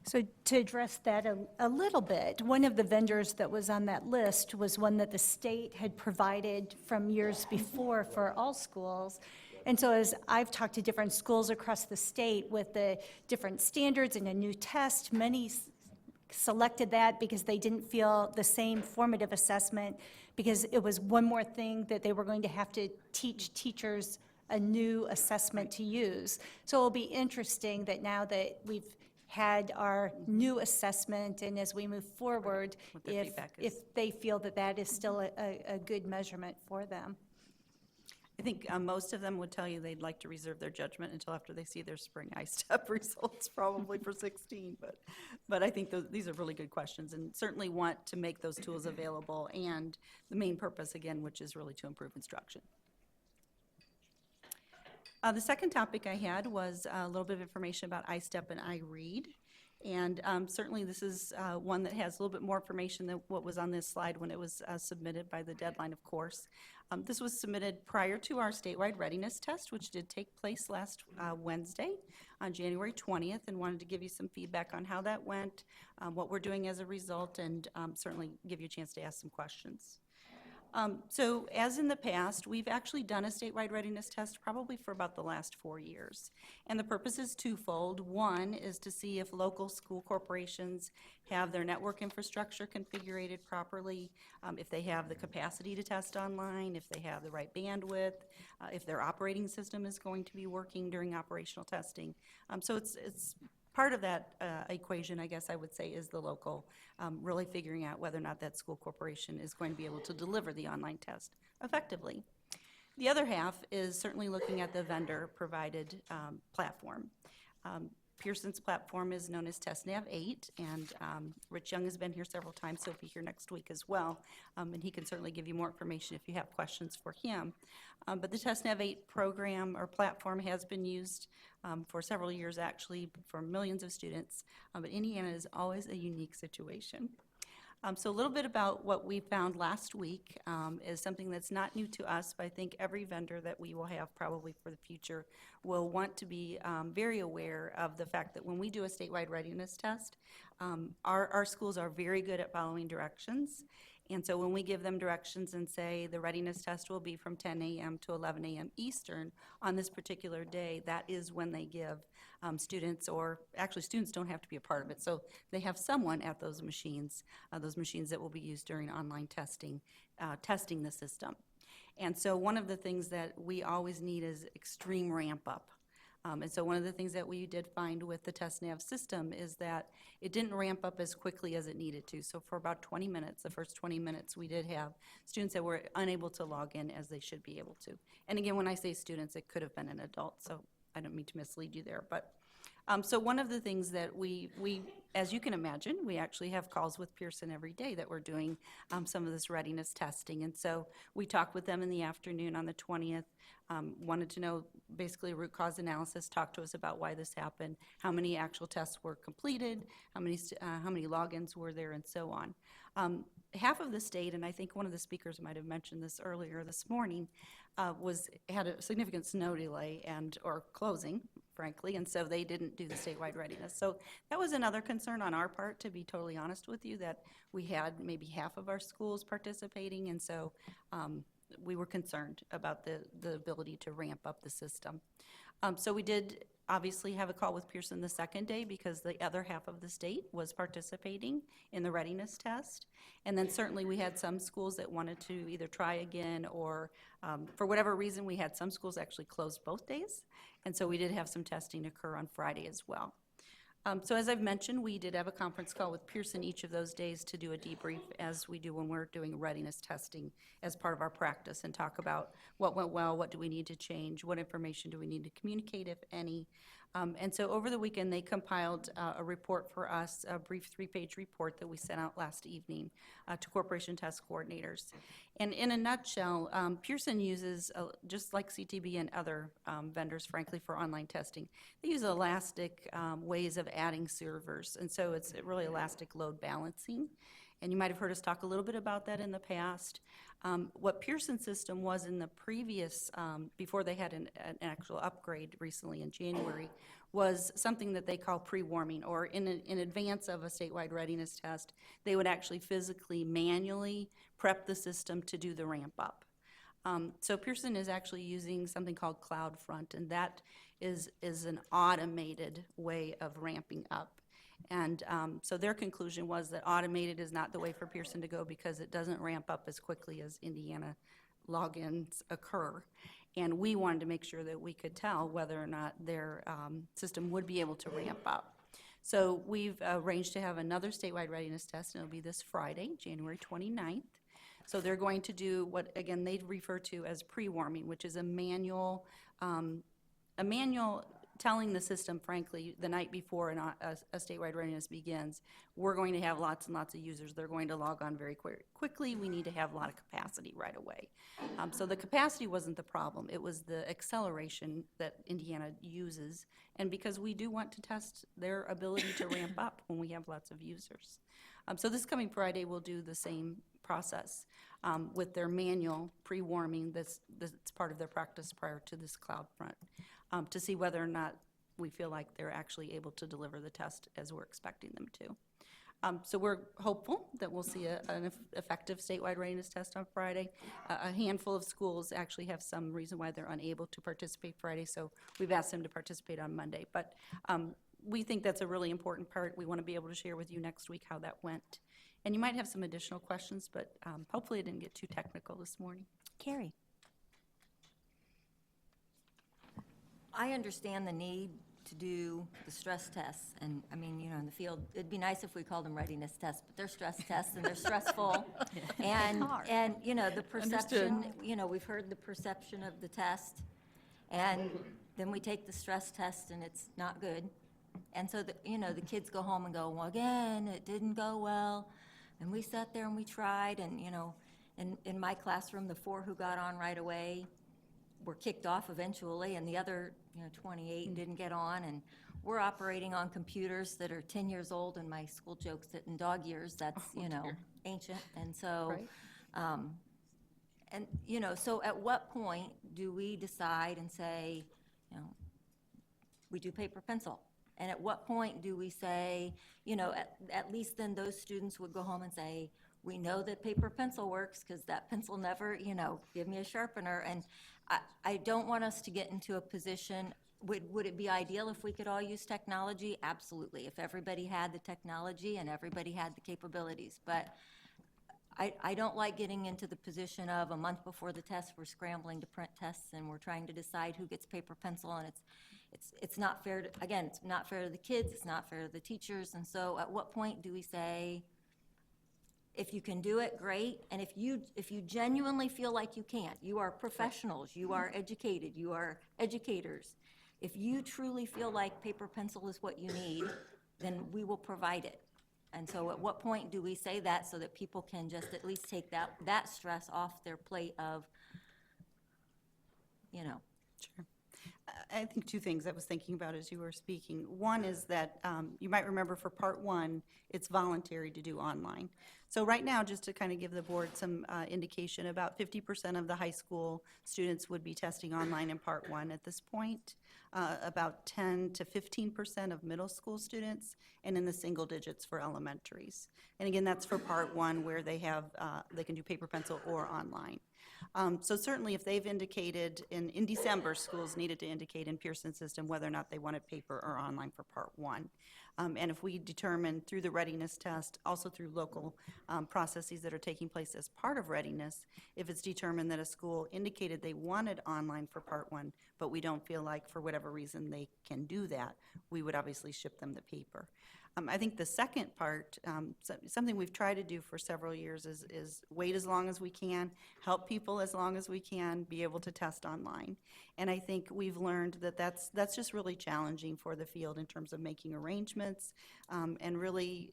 So to address that a little bit, one of the vendors that was on that list was one that the state had provided from years before for all schools. And so as I've talked to different schools across the state with the different standards and a new test, many selected that because they didn't feel the same formative assessment, because it was one more thing that they were going to have to teach teachers a new assessment to use. So it'll be interesting that now that we've had our new assessment, and as we move forward, their if feedback is. they feel that that is still a good measurement for them. I think most of them would tell you they'd like to reserve their judgment until after they see their spring ISTEP results, probably for 16. But I think these are really good questions, and certainly want to make those tools available, and the main purpose, again, which is really to improve instruction. The second topic I had was a little bit of information about ISTEP and iRead. And certainly this is one that has a little bit more information than what was on this slide when it was submitted by the deadline, of course. This was submitted prior to our statewide readiness test, which did take place last Wednesday on January 20th, and wanted to give you some feedback on how that went, what we're doing as a result, and certainly give you a chance to ask some questions. So as in the past, we've actually done a statewide readiness test probably for about the last 4 years. And the purpose is twofold. One is to see if local school corporations have their network infrastructure configured properly, if they have the capacity to test online, if they have the right bandwidth, if their operating system is going to be working during operational testing. So it's part of that equation, I guess I would say, is the local, really figuring out whether or not that school corporation is going to be able to deliver the online test effectively. The other half is certainly looking at the vendor-provided platform. Pearson's platform is known as TestNav 8, and Rich Young has been here several times, so he'll be here next week as well, and he can certainly give you more information if you have questions for him. But the TestNav 8 program or platform has been used for several years, actually, for millions of students, but Indiana is always a unique situation. So a little bit about what we found last week is something that's not new to us, but I think every vendor that we will have probably for the future will want to be very aware of the fact that when we do a statewide readiness test, our schools are very good at following directions. And so when we give them directions and say the readiness test will be from 10 a.m. to 11 a.m. Eastern on this particular day, that is when they give students, or actually students don't have to be a part of it. So they have someone at those machines that will be used during online testing, testing the system. And so one of the things that we always need is extreme ramp up. And so one of the things that we did find with the TestNav system is that it didn't ramp up as quickly as it needed to. So for about 20 minutes, the first 20 minutes, we did have students that were unable to log in as they should be able to. And again, when I say students, it could have been an adult, so I don't mean to mislead you there. But so one of the things that we, as you can imagine, we actually have calls with Pearson every day that we're doing some of this readiness testing. And so we talked with them in the afternoon on the 20th, wanted to know basically root cause analysis, talked to us about why this happened, how many actual tests were completed, how many logins were there, and so on. Half of the state, and I think one of the speakers might have mentioned this earlier this morning, had a significant snow delay or closing, frankly, and so they didn't do the statewide readiness. So that was another concern on our part, to be totally honest with you, that we had maybe half of our schools participating, and so we were concerned about the ability to ramp up the system. So we did obviously have a call with Pearson the second day because the other half of the state was participating in the readiness test. And then certainly we had some schools that wanted to either try again or for whatever reason, we had some schools actually closed both days. And so we did have some testing occur on Friday as well. So as I've mentioned, we did have a conference call with Pearson each of those days to do a debrief, as we do when we're doing readiness testing as part of our practice, and talk about what went well, what do we need to change, what information do we need to communicate, if any. And so over the weekend, they compiled a report for us, a brief 3-page report that we sent out last evening to corporation test coordinators. And in a nutshell, Pearson uses, just like CTB and other vendors, frankly, for online testing, they use elastic ways of adding servers. And so it's really elastic load balancing. And you might have heard us talk a little bit about that in the past. What Pearson's system was in the previous, before they had an actual upgrade recently in January, was something that they call pre-warming, or in advance of a statewide readiness test, they would actually physically, manually prep the system to do the ramp up. So Pearson is actually using something called CloudFront, and that is an automated way of ramping up. And so their conclusion was that automated is not the way for Pearson to go because it doesn't ramp up as quickly as Indiana logins occur. And we wanted to make sure that we could tell whether or not their system would be able to ramp up. So we've arranged to have another statewide readiness test, and it'll be this Friday, January 29th. So they're going to do what, again, they refer to as pre-warming, which is a manual telling the system, frankly, the night before a statewide readiness begins, we're going to have lots and lots of users. They're going to log on very quickly. We need to have a lot of capacity right away. So the capacity wasn't the problem. It was the acceleration that Indiana uses, and because we do want to test their ability to ramp up when we have lots of users. So this coming Friday, we'll do the same process with their manual pre-warming. That's part of their practice prior to this CloudFront. To see whether or not we feel like they're actually able to deliver the test as we're expecting them to. So we're hopeful that we'll see an effective statewide readiness test on Friday. A handful of schools actually have some reason why they're unable to participate Friday, so we've asked them to participate on Monday. But we think that's a really important part. We want to be able to share with you next week how that went. And you might have some additional questions, but hopefully I didn't get too technical this morning. Carrie. I understand the need to do the stress tests, and I mean, you know, in the field, it'd be nice if we called them readiness tests, but they're stress tests and they're stressful. And you know, the perception, you know, we've heard the perception of the test, and then we take the stress test and it's not good. And so, the kids go home and go, well, again, it didn't go well. And we sat there and we tried, and, in my classroom, the 4 who got on right away were kicked off eventually, and the other, 28 didn't get on. And we're operating on computers that are 10 years old, and my school jokes that in dog years, that's, ancient. And so, so at what point do we decide and say, we do paper pencil? And at what point do we say, at least then those students would go home and say, we know that paper pencil works because that pencil never, give me a sharpener. And I don't want us to get into a position, would it be ideal if we could all use technology? Absolutely, if everybody had the technology and everybody had the capabilities. But I don't like getting into the position of a month before the test, we're scrambling to print tests and we're trying to decide who gets paper pencil, and it's not fair to, again, it's not fair to the kids, it's not fair to the teachers. And so at what point do we say, if you can do it, great, and if you genuinely feel like you can't, you are professionals, you are educated, you are educators. If you truly feel like paper pencil is what you need, then we will provide it. And so at what point do we say that so that people can just at least take that stress off their plate of, Sure. I think 2 things I was thinking about as you were speaking. One is that you might remember for Part 1, it's voluntary to do online. So right now, just to kind of give the board some indication, about 50% of the high school students would be testing online in Part 1 at this point, about 10 to 15% of middle school students, and in the single digits for elementaries. And again, that's for Part 1 where they can do paper pencil or online. So certainly if they've indicated, in December, schools needed to indicate in Pearson's system whether or not they wanted paper or online for Part 1. And if we determine through the readiness test, also through local processes that are taking place as part of readiness, if it's determined that a school indicated they wanted online for Part 1, but we don't feel like for whatever reason they can do that, we would obviously ship them the paper. I think the second part, something we've tried to do for several years is wait as long as we can, help people as long as we can, be able to test online. And I think we've learned that that's just really challenging for the field in terms of making arrangements, and really,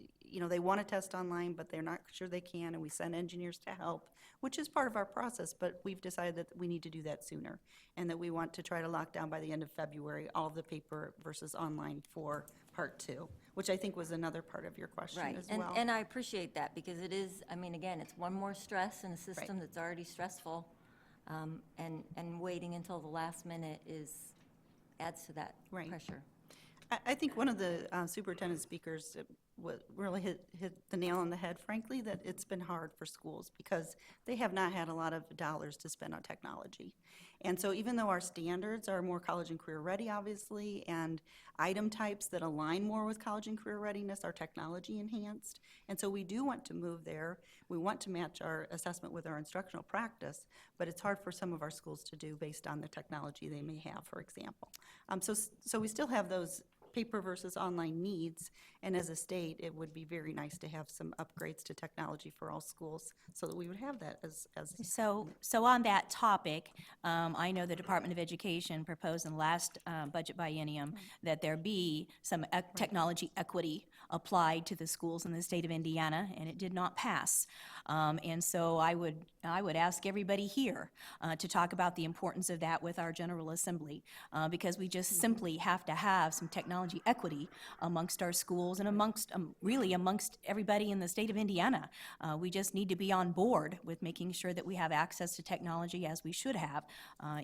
they want to test online, but they're not sure they can, and we send engineers to help, which is part of our process, but we've decided that we need to do that sooner, and that we want to try to lock down by the end of February all of the paper versus online for Part 2, which I think was another part of your question as well. And I appreciate that, because it is, again, it's one more stress in a system that's already stressful, and waiting until the last minute adds to that pressure. I think one of the superintendent speakers really hit the nail on the head, frankly, that it's been hard for schools because they have not had a lot of dollars to spend on technology. And so even though our standards are more college and career ready, obviously, and item types that align more with college and career readiness are technology enhanced. And so we do want to move there. We want to match our assessment with our instructional practice, but it's hard for some of our schools to do based on the technology they may have, for example. So we still have those paper versus online needs, and as a state, it would be very nice to have some upgrades to technology for all schools so that we would have that as So on that topic, I know the Department of Education proposed in the last budget biennium that there be some technology equity applied to the schools in the state of Indiana, and it did not pass. And so I would ask everybody here to talk about the importance of that with our General Assembly, because we just simply have to have some technology equity amongst our schools and really amongst everybody in the state of Indiana. We just need to be on board with making sure that we have access to technology as we should have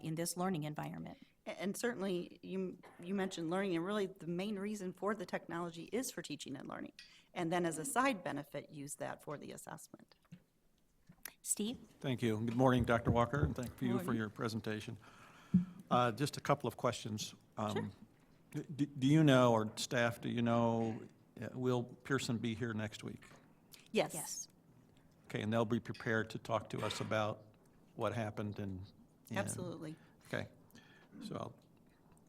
in this learning environment. And certainly, you mentioned learning, and really the main reason for the technology is for teaching and learning. And then as a side benefit, use that for the assessment. Steve? Thank you. Good morning, Dr. Walker, and thank you for your presentation. Just a couple of questions. Sure. Do you know, or staff, do you know, will Pearson be here next week? Yes. Yes. Okay, and they'll be prepared to talk to us about what happened and Absolutely. Okay, so I'll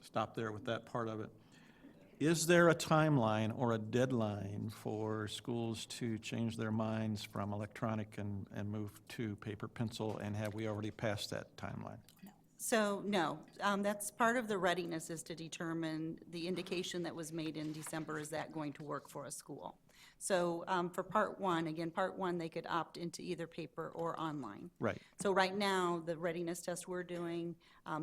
stop there with that part of it. Is there a timeline or a deadline for schools to change their minds from electronic and move to paper pencil, and have we already passed that timeline? So, no, that's part of the readiness is to determine the indication that was made in December, is that going to work for a school? So for part one, again, part one, they could opt into either paper or online. Right. So right now, the readiness test we're doing,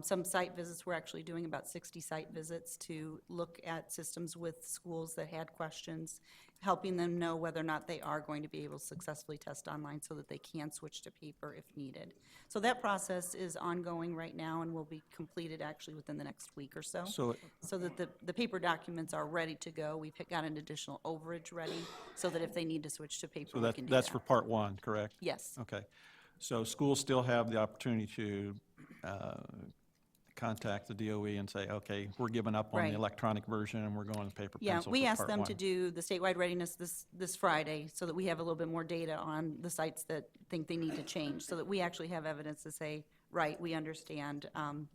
some site visits, we're actually doing about 60 site visits to look at systems with schools that had questions, helping them know whether or not they are going to be able to successfully test online so that they can switch to paper if needed. So that process is ongoing right now and will be completed actually within the next week or so. So that the paper documents are ready to go. We've got an additional overage ready so that if they need to switch to paper, So we can do that's that. for part one, correct? Yes. Okay. So schools still have the opportunity to contact the DOE and say, okay, we're giving up on Right. the electronic version and we're going to paper Yeah, pencil we for asked part them one. to do the statewide readiness this Friday so that we have a little bit more data on the sites that think they need to change, so that we actually have evidence to say, right, we understand,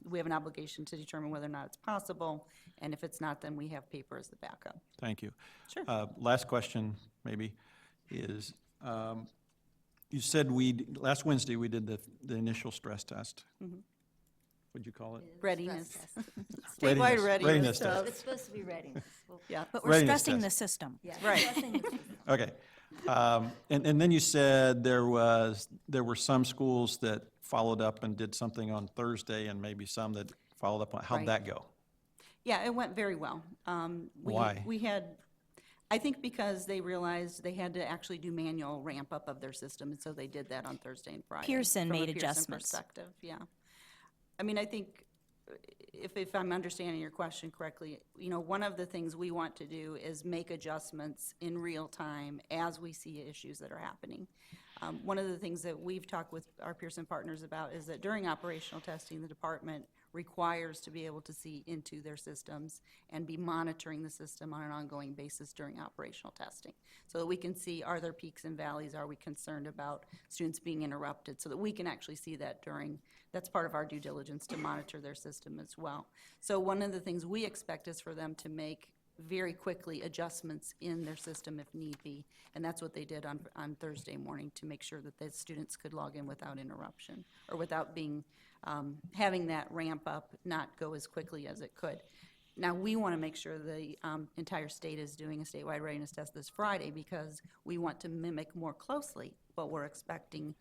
we have an obligation to determine whether or not it's possible, and if it's not, then we have paper as the backup. Thank you. Sure. Last question, maybe, is you said last Wednesday we did the initial stress test. What'd you call it? Readiness. Readiness. Statewide readiness Readiness test. test. It's supposed to be readiness. Yeah. But we're Readiness stressing test. the system. Yeah, Right. stressing the system. Okay. And then you said there were some schools that followed up and did something on Thursday and maybe some that followed up on, how'd Right. that go? Yeah, it went very well. Why? We had, I think because they realized they had to actually do manual ramp up of their system, and so they did that on Thursday and Friday. Pearson from a made Pearson adjustments. perspective, yeah. I mean, I think, if I'm understanding your question correctly, one of the things we want to do is make adjustments in real time as we see issues that are happening. One of the things that we've talked with our Pearson partners about is that during operational testing, the department requires to be able to see into their systems and be monitoring the system on an ongoing basis during operational testing, so that we can see, are there peaks and valleys, are we concerned about students being interrupted, so that we can actually see that that's part of our due diligence to monitor their system as well. So one of the things we expect is for them to make very quickly adjustments in their system if need be, and that's what they did on Thursday morning to make sure that the students could log in without interruption or without being having that ramp up not go as quickly as it could. Now, we want to make sure the entire state is doing a statewide readiness test this Friday because we want to mimic more closely what we're expecting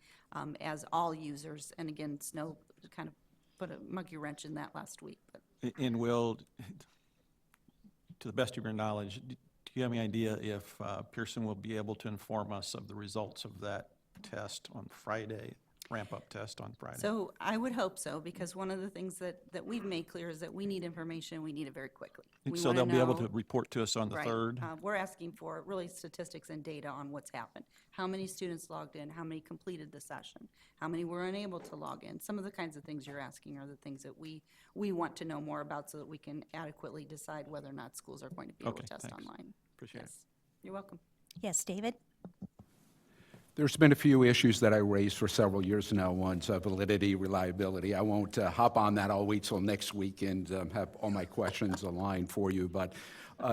as all users. And again, Snow kind of put a monkey wrench in that last week. But And Will, to the best of your knowledge, do you have any idea if Pearson will be able to inform us of the results of that test on Friday, ramp-up test on Friday? So I would hope so, because one of the things that we've made clear is that we need information, we need it very quickly. We So wanna they'll be able know- to report to us on the Right. 3rd? We're asking for really statistics and data on what's happened. How many students logged in, how many completed the session, how many were unable to log in. Some of the kinds of things you're asking are the things that we want to know more about so that we can adequately decide whether or not schools are going to be able to Okay, test thanks. online. Appreciate it. Yes. You're welcome. Yes, David? There's been a few issues that I raised for several years now. One's validity, reliability. I won't hop on that. I'll wait till next week and have all my questions aligned for you. But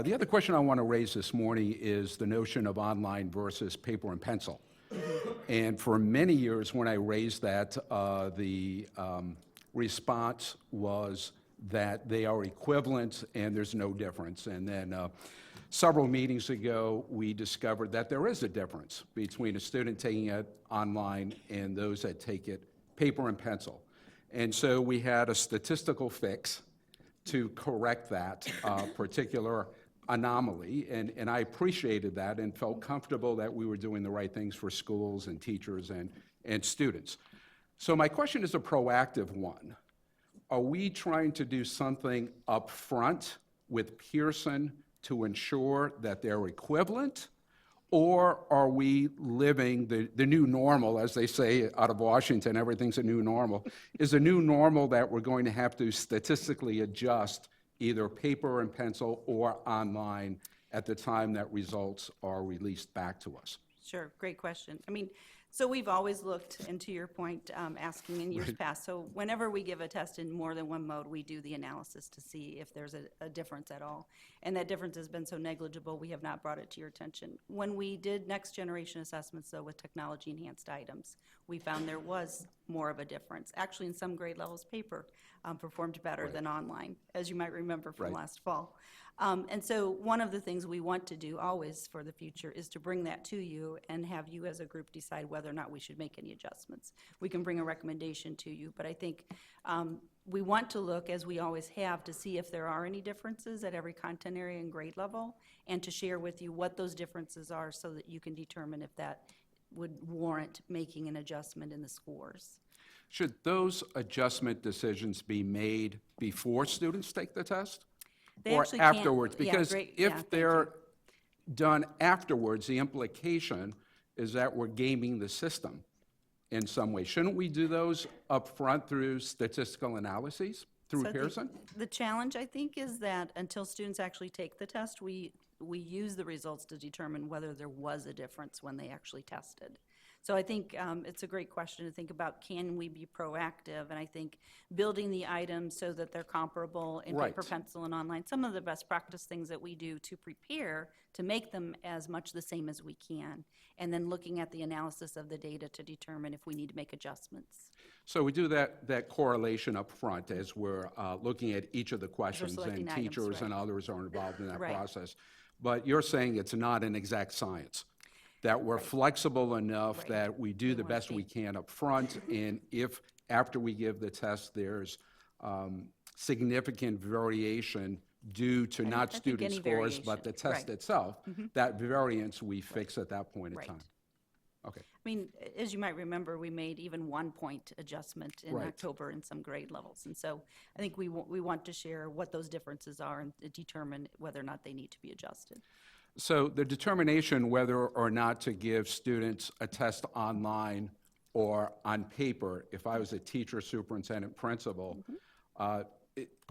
the other question I want to raise this morning is the notion of online versus paper and pencil. And for many years, when I raised that, the response was that they are equivalent and there's no difference. And then several meetings ago, we discovered that there is a difference between a student taking it online and those that take it paper and pencil. And so we had a statistical fix to correct that particular anomaly, and I appreciated that and felt comfortable that we were doing the right things for schools and teachers and students. So my question is a proactive one. Are we trying to do something up front with Pearson to ensure that they're equivalent? Or are we living the new normal, as they say out of Washington, everything's a new normal, is a new normal that we're going to have to statistically adjust either paper and pencil or online at the time that results are released back to us? Sure, great question. I mean, so we've always looked, and to your point, asking in years past, so whenever we give a test in more than one mode, we do the analysis to see if there's a difference at all. And that difference has been so negligible, we have not brought it to your attention. When we did next generation assessments, though, with technology-enhanced items, we found there was more of a difference. Actually, in some grade levels, paper performed better than online, as you might remember from Right. last fall. And so one of the things we want to do always for the future is to bring that to you and have you as a group decide whether or not we should make any adjustments. We can bring a recommendation to you, but I think we want to look, as we always have, to see if there are any differences at every content area and grade level, and to share with you what those differences are so that you can determine if that would warrant making an adjustment in the scores. Should those adjustment decisions be made before students take the test? They Or actually can't- afterwards? yeah, Because great, yeah, if thank they're done afterwards, the implication is that we're gaming the system in some way. Shouldn't we do those up front through statistical analyses, through So I think Pearson? The challenge, I think, is that until students actually take the test, we use the results to determine whether there was a difference when they actually tested. So I think it's a great question to think about, can we be proactive? And I think building the items so that they're comparable in paper, Right. pencil, and online, some of the best practice things that we do to prepare to make them as much the same as we can, and then looking at the analysis of the data to determine if we need to make adjustments. So we do that correlation up front as we're looking at each of the questions, selecting and items, teachers and right. others are involved in that Right. process. But you're saying it's not an exact science, that we're flexible enough Right. that we do the best we can up front, and if after we give the test, there's significant variation due to I not think student any scores, but the variation, test right. itself, Mhm. that variance we fix at that point in Right. time. Okay. I mean, as you might remember, we made even 1-point adjustment in Right. October in some grade levels. And so I think we want to share what those differences are and determine whether or not they need to be adjusted. So the determination whether or not to give students a test online or on paper, if I was a teacher, superintendent, principal,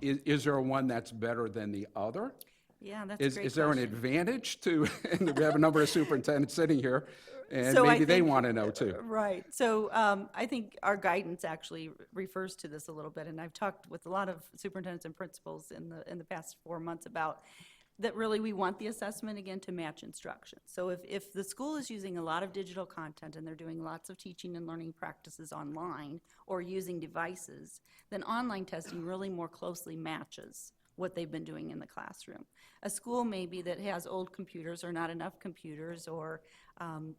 is there one that's better than the other? Yeah, that's a great Is there an question. advantage to, and we have a number of superintendents sitting here, and So I maybe they think- want to know too. Right. So I think our guidance actually refers to this a little bit, and I've talked with a lot of superintendents and principals in the past 4 months about that really we want the assessment, again, to match instruction. So if the school is using a lot of digital content and they're doing lots of teaching and learning practices online or using devices, then online testing really more closely matches what they've been doing in the classroom. A school maybe that has old computers or not enough computers, or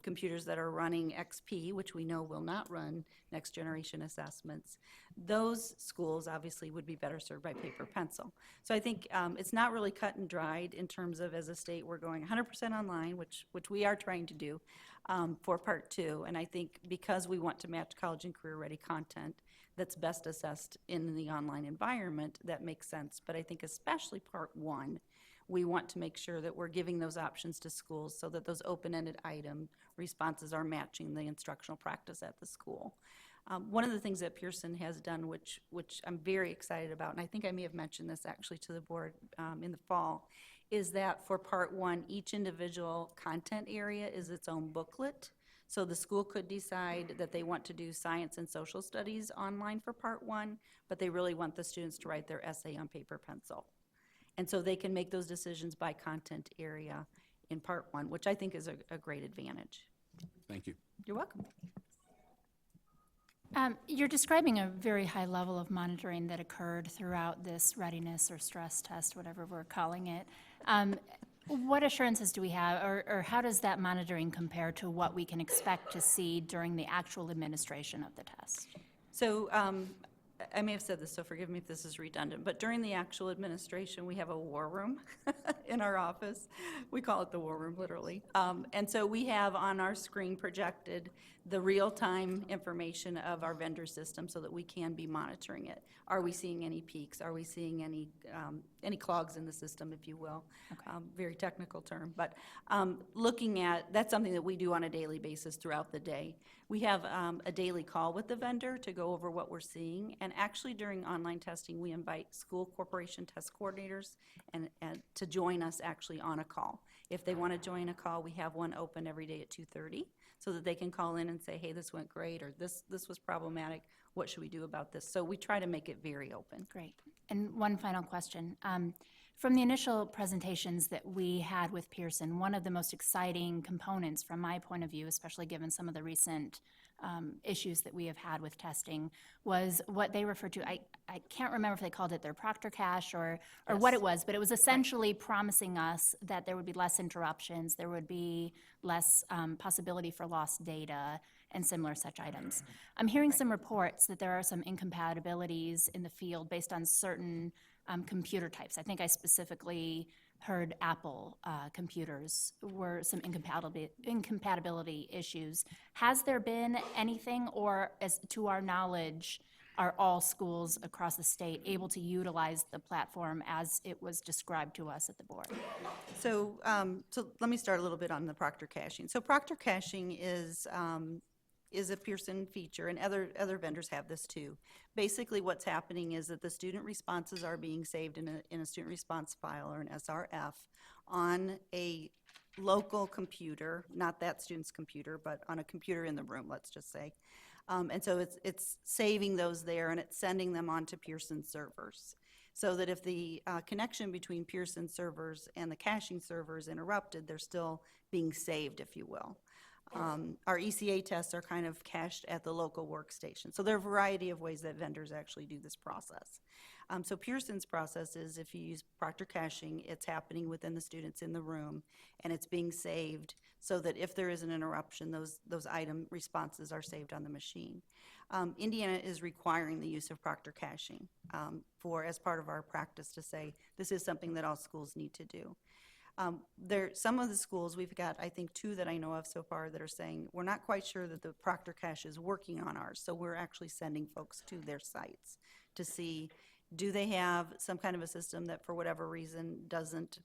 computers that are running XP, which we know will not run next generation assessments, those schools obviously would be better served by paper pencil. So I think it's not really cut and dried in terms of, as a state, we're going 100% online, which we are trying to do for Part 2. And I think because we want to match college and career-ready content that's best assessed in the online environment, that makes sense. But I think especially Part 1, we want to make sure that we're giving those options to schools so that those open-ended item responses are matching the instructional practice at the school. One of the things that Pearson has done, which I'm very excited about, and I think I may have mentioned this actually to the board in the fall, is that for Part 1, each individual content area is its own booklet. So the school could decide that they want to do science and social studies online for Part 1, but they really want the students to write their essay on paper pencil. And so they can make those decisions by content area in Part 1, which I think is a great advantage. Thank you. You're welcome. You're describing a very high level of monitoring that occurred throughout this readiness or stress test, whatever we're calling it. What assurances do we have, or how does that monitoring compare to what we can expect to see during the actual administration of the test? So I may have said this, so forgive me if this is redundant, but during the actual administration, we have a war room in our office. We call it the war room, literally. And so we have on our screen projected the real-time information of our vendor system so that we can be monitoring it. Are we seeing any peaks? Are we seeing any clogs in the system, if you will? Very technical term, but looking at, that's something that we do on a daily basis throughout the day. We have a daily call with the vendor to go over what we're seeing, and actually during online testing, we invite school corporation test coordinators and to join us actually on a call. If they want to join a call, we have one open every day at 2:30 so that they can call in and say, hey, this went great, or this was problematic, what should we do about this? So we try to make it very open. Great. And one final question. From the initial presentations that we had with Pearson, one of the most exciting components from my point of view, especially given some of the recent issues that we have had with testing, was what they referred to, I can't remember if they called it their Proctor cache or what it was, but it was essentially promising us that there would be less interruptions, there would be less possibility for lost data, and similar such items. I'm hearing some reports that there are some incompatibilities in the field based on certain computer types. I think I specifically heard Apple computers were some incompatibility issues. Has there been anything, or as to our knowledge, are all schools across the state able to utilize the platform as it was described to us at the board? So let me start a little bit on the Proctor caching. So Proctor caching is a Pearson feature, and other vendors have this too. Basically, what's happening is that the student responses are being saved in a student response file or an SRF on a local computer, not that student's computer, but on a computer in the room, let's just say. And so it's saving those there, and it's sending them onto Pearson servers, so that if the connection between Pearson servers and the caching server is interrupted, they're still being saved, if you will. Our ECA tests are kind of cached at the local workstation. So there are a variety of ways that vendors actually do this process. So Pearson's process is, if you use Proctor caching, it's happening within the students in the room, and it's being saved so that if there is an interruption, those item responses are saved on the machine. Indiana is requiring the use of Proctor caching as part of our practice to say this is something that all schools need to do. Some of the schools, we've got, I think, 2 that I know of so far that are saying, we're not quite sure that the Proctor cache is working on ours, so we're actually sending folks to their sites to see, do they have some kind of a system that for whatever reason doesn't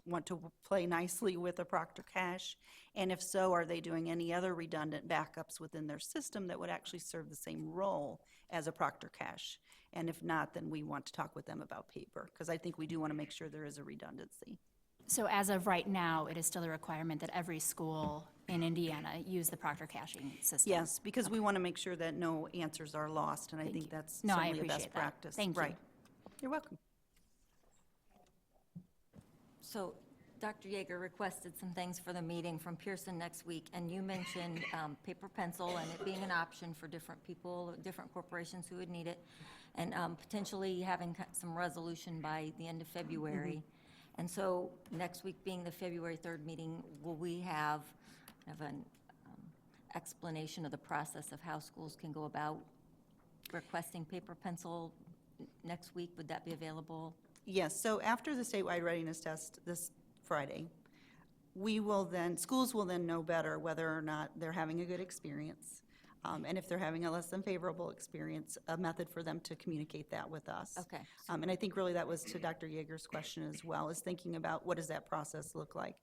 want to play nicely with a Proctor cache? And if so, are they doing any other redundant backups within their system that would actually serve the same role as a Proctor cache? And if not, then we want to talk with them about paper, because I think we do want to make sure there is a redundancy. So as of right now, it is still a requirement that every school in Indiana use the Proctor caching system? Yes, because we want to make sure that no answers are lost, and I think that's certainly a best practice. Thank you. Right. You're welcome. So Dr. Yeager requested some things for the meeting from Pearson next week, and you mentioned paper pencil and it being an option for different people, different corporations who would need it, and potentially having some resolution by the end of February. And so next week being the February 3rd meeting, will we have kind of an explanation of the process of how schools can go about requesting paper pencil next week? Would that be available? Yes, so after the statewide readiness test this Friday, schools will then know better whether or not they're having a good experience. And if they're having a less than favorable experience, a method for them to communicate that with us. Okay. And I think really that was to Dr. Yeager's question as well, is thinking about what does that process look like.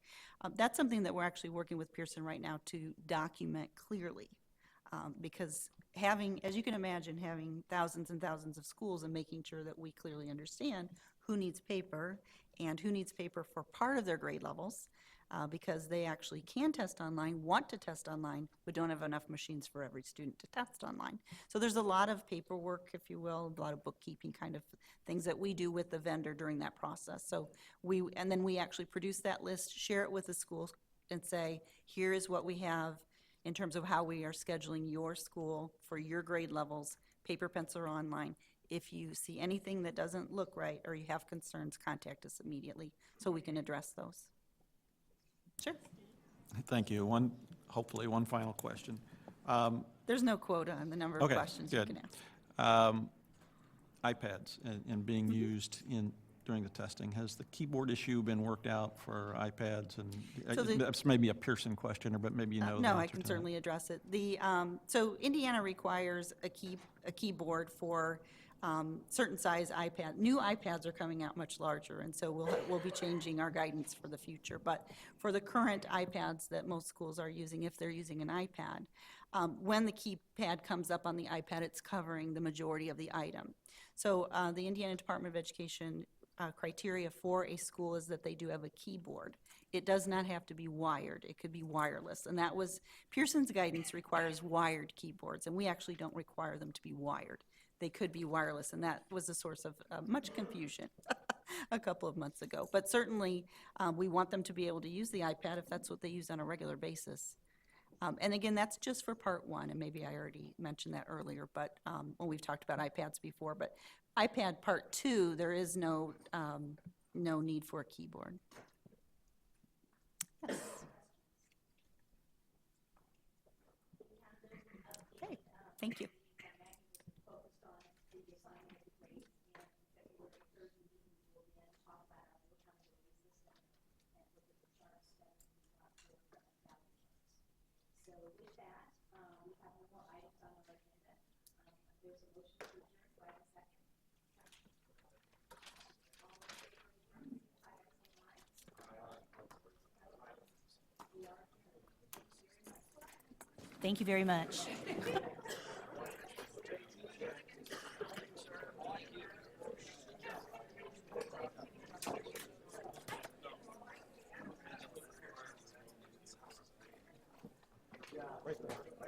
That's something that we're actually working with Pearson right now to document clearly. Because as you can imagine, having thousands and thousands of schools and making sure that we clearly understand who needs paper and who needs paper for part of their grade levels, because they actually can test online, want to test online, but don't have enough machines for every student to test online. So there's a lot of paperwork, if you will, a lot of bookkeeping kind of things that we do with the vendor during that process. So then we actually produce that list, share it with the schools, and say, here is what we have in terms of how we are scheduling your school for your grade levels, paper, pencil, or online. If you see anything that doesn't look right or you have concerns, contact us immediately so we can address those. Sure. Thank you. Hopefully one final question. There's no quota on the number of questions you can ask. iPads and being used during the testing. Has the keyboard issue been worked out for iPads? And that's maybe a Pearson question, but maybe you know the No, I answer can to certainly address it. So Indiana requires a keyboard for certain size iPad. New iPads are coming out much larger, and so we'll be changing our guidance for the future. But for the current iPads that most schools are using, if they're using an iPad, when the keypad comes up on the iPad, it's covering the majority of the item. So the Indiana Department of Education criteria for a school is that they do have a keyboard. It does not have to be wired. It could be wireless. And that was, Pearson's guidance requires wired keyboards, and we actually don't require them to be wired. They could be wireless, and that was a source of much confusion. a couple of months ago. But certainly, we want them to be able to use the iPad if that's what they use on a regular basis. And again, that's just for part one, and maybe I already mentioned that earlier, but when we've talked about iPads before. But iPad part two, there is no need for a keyboard. Yes. Okay, thank you. Thank you very much. Right there.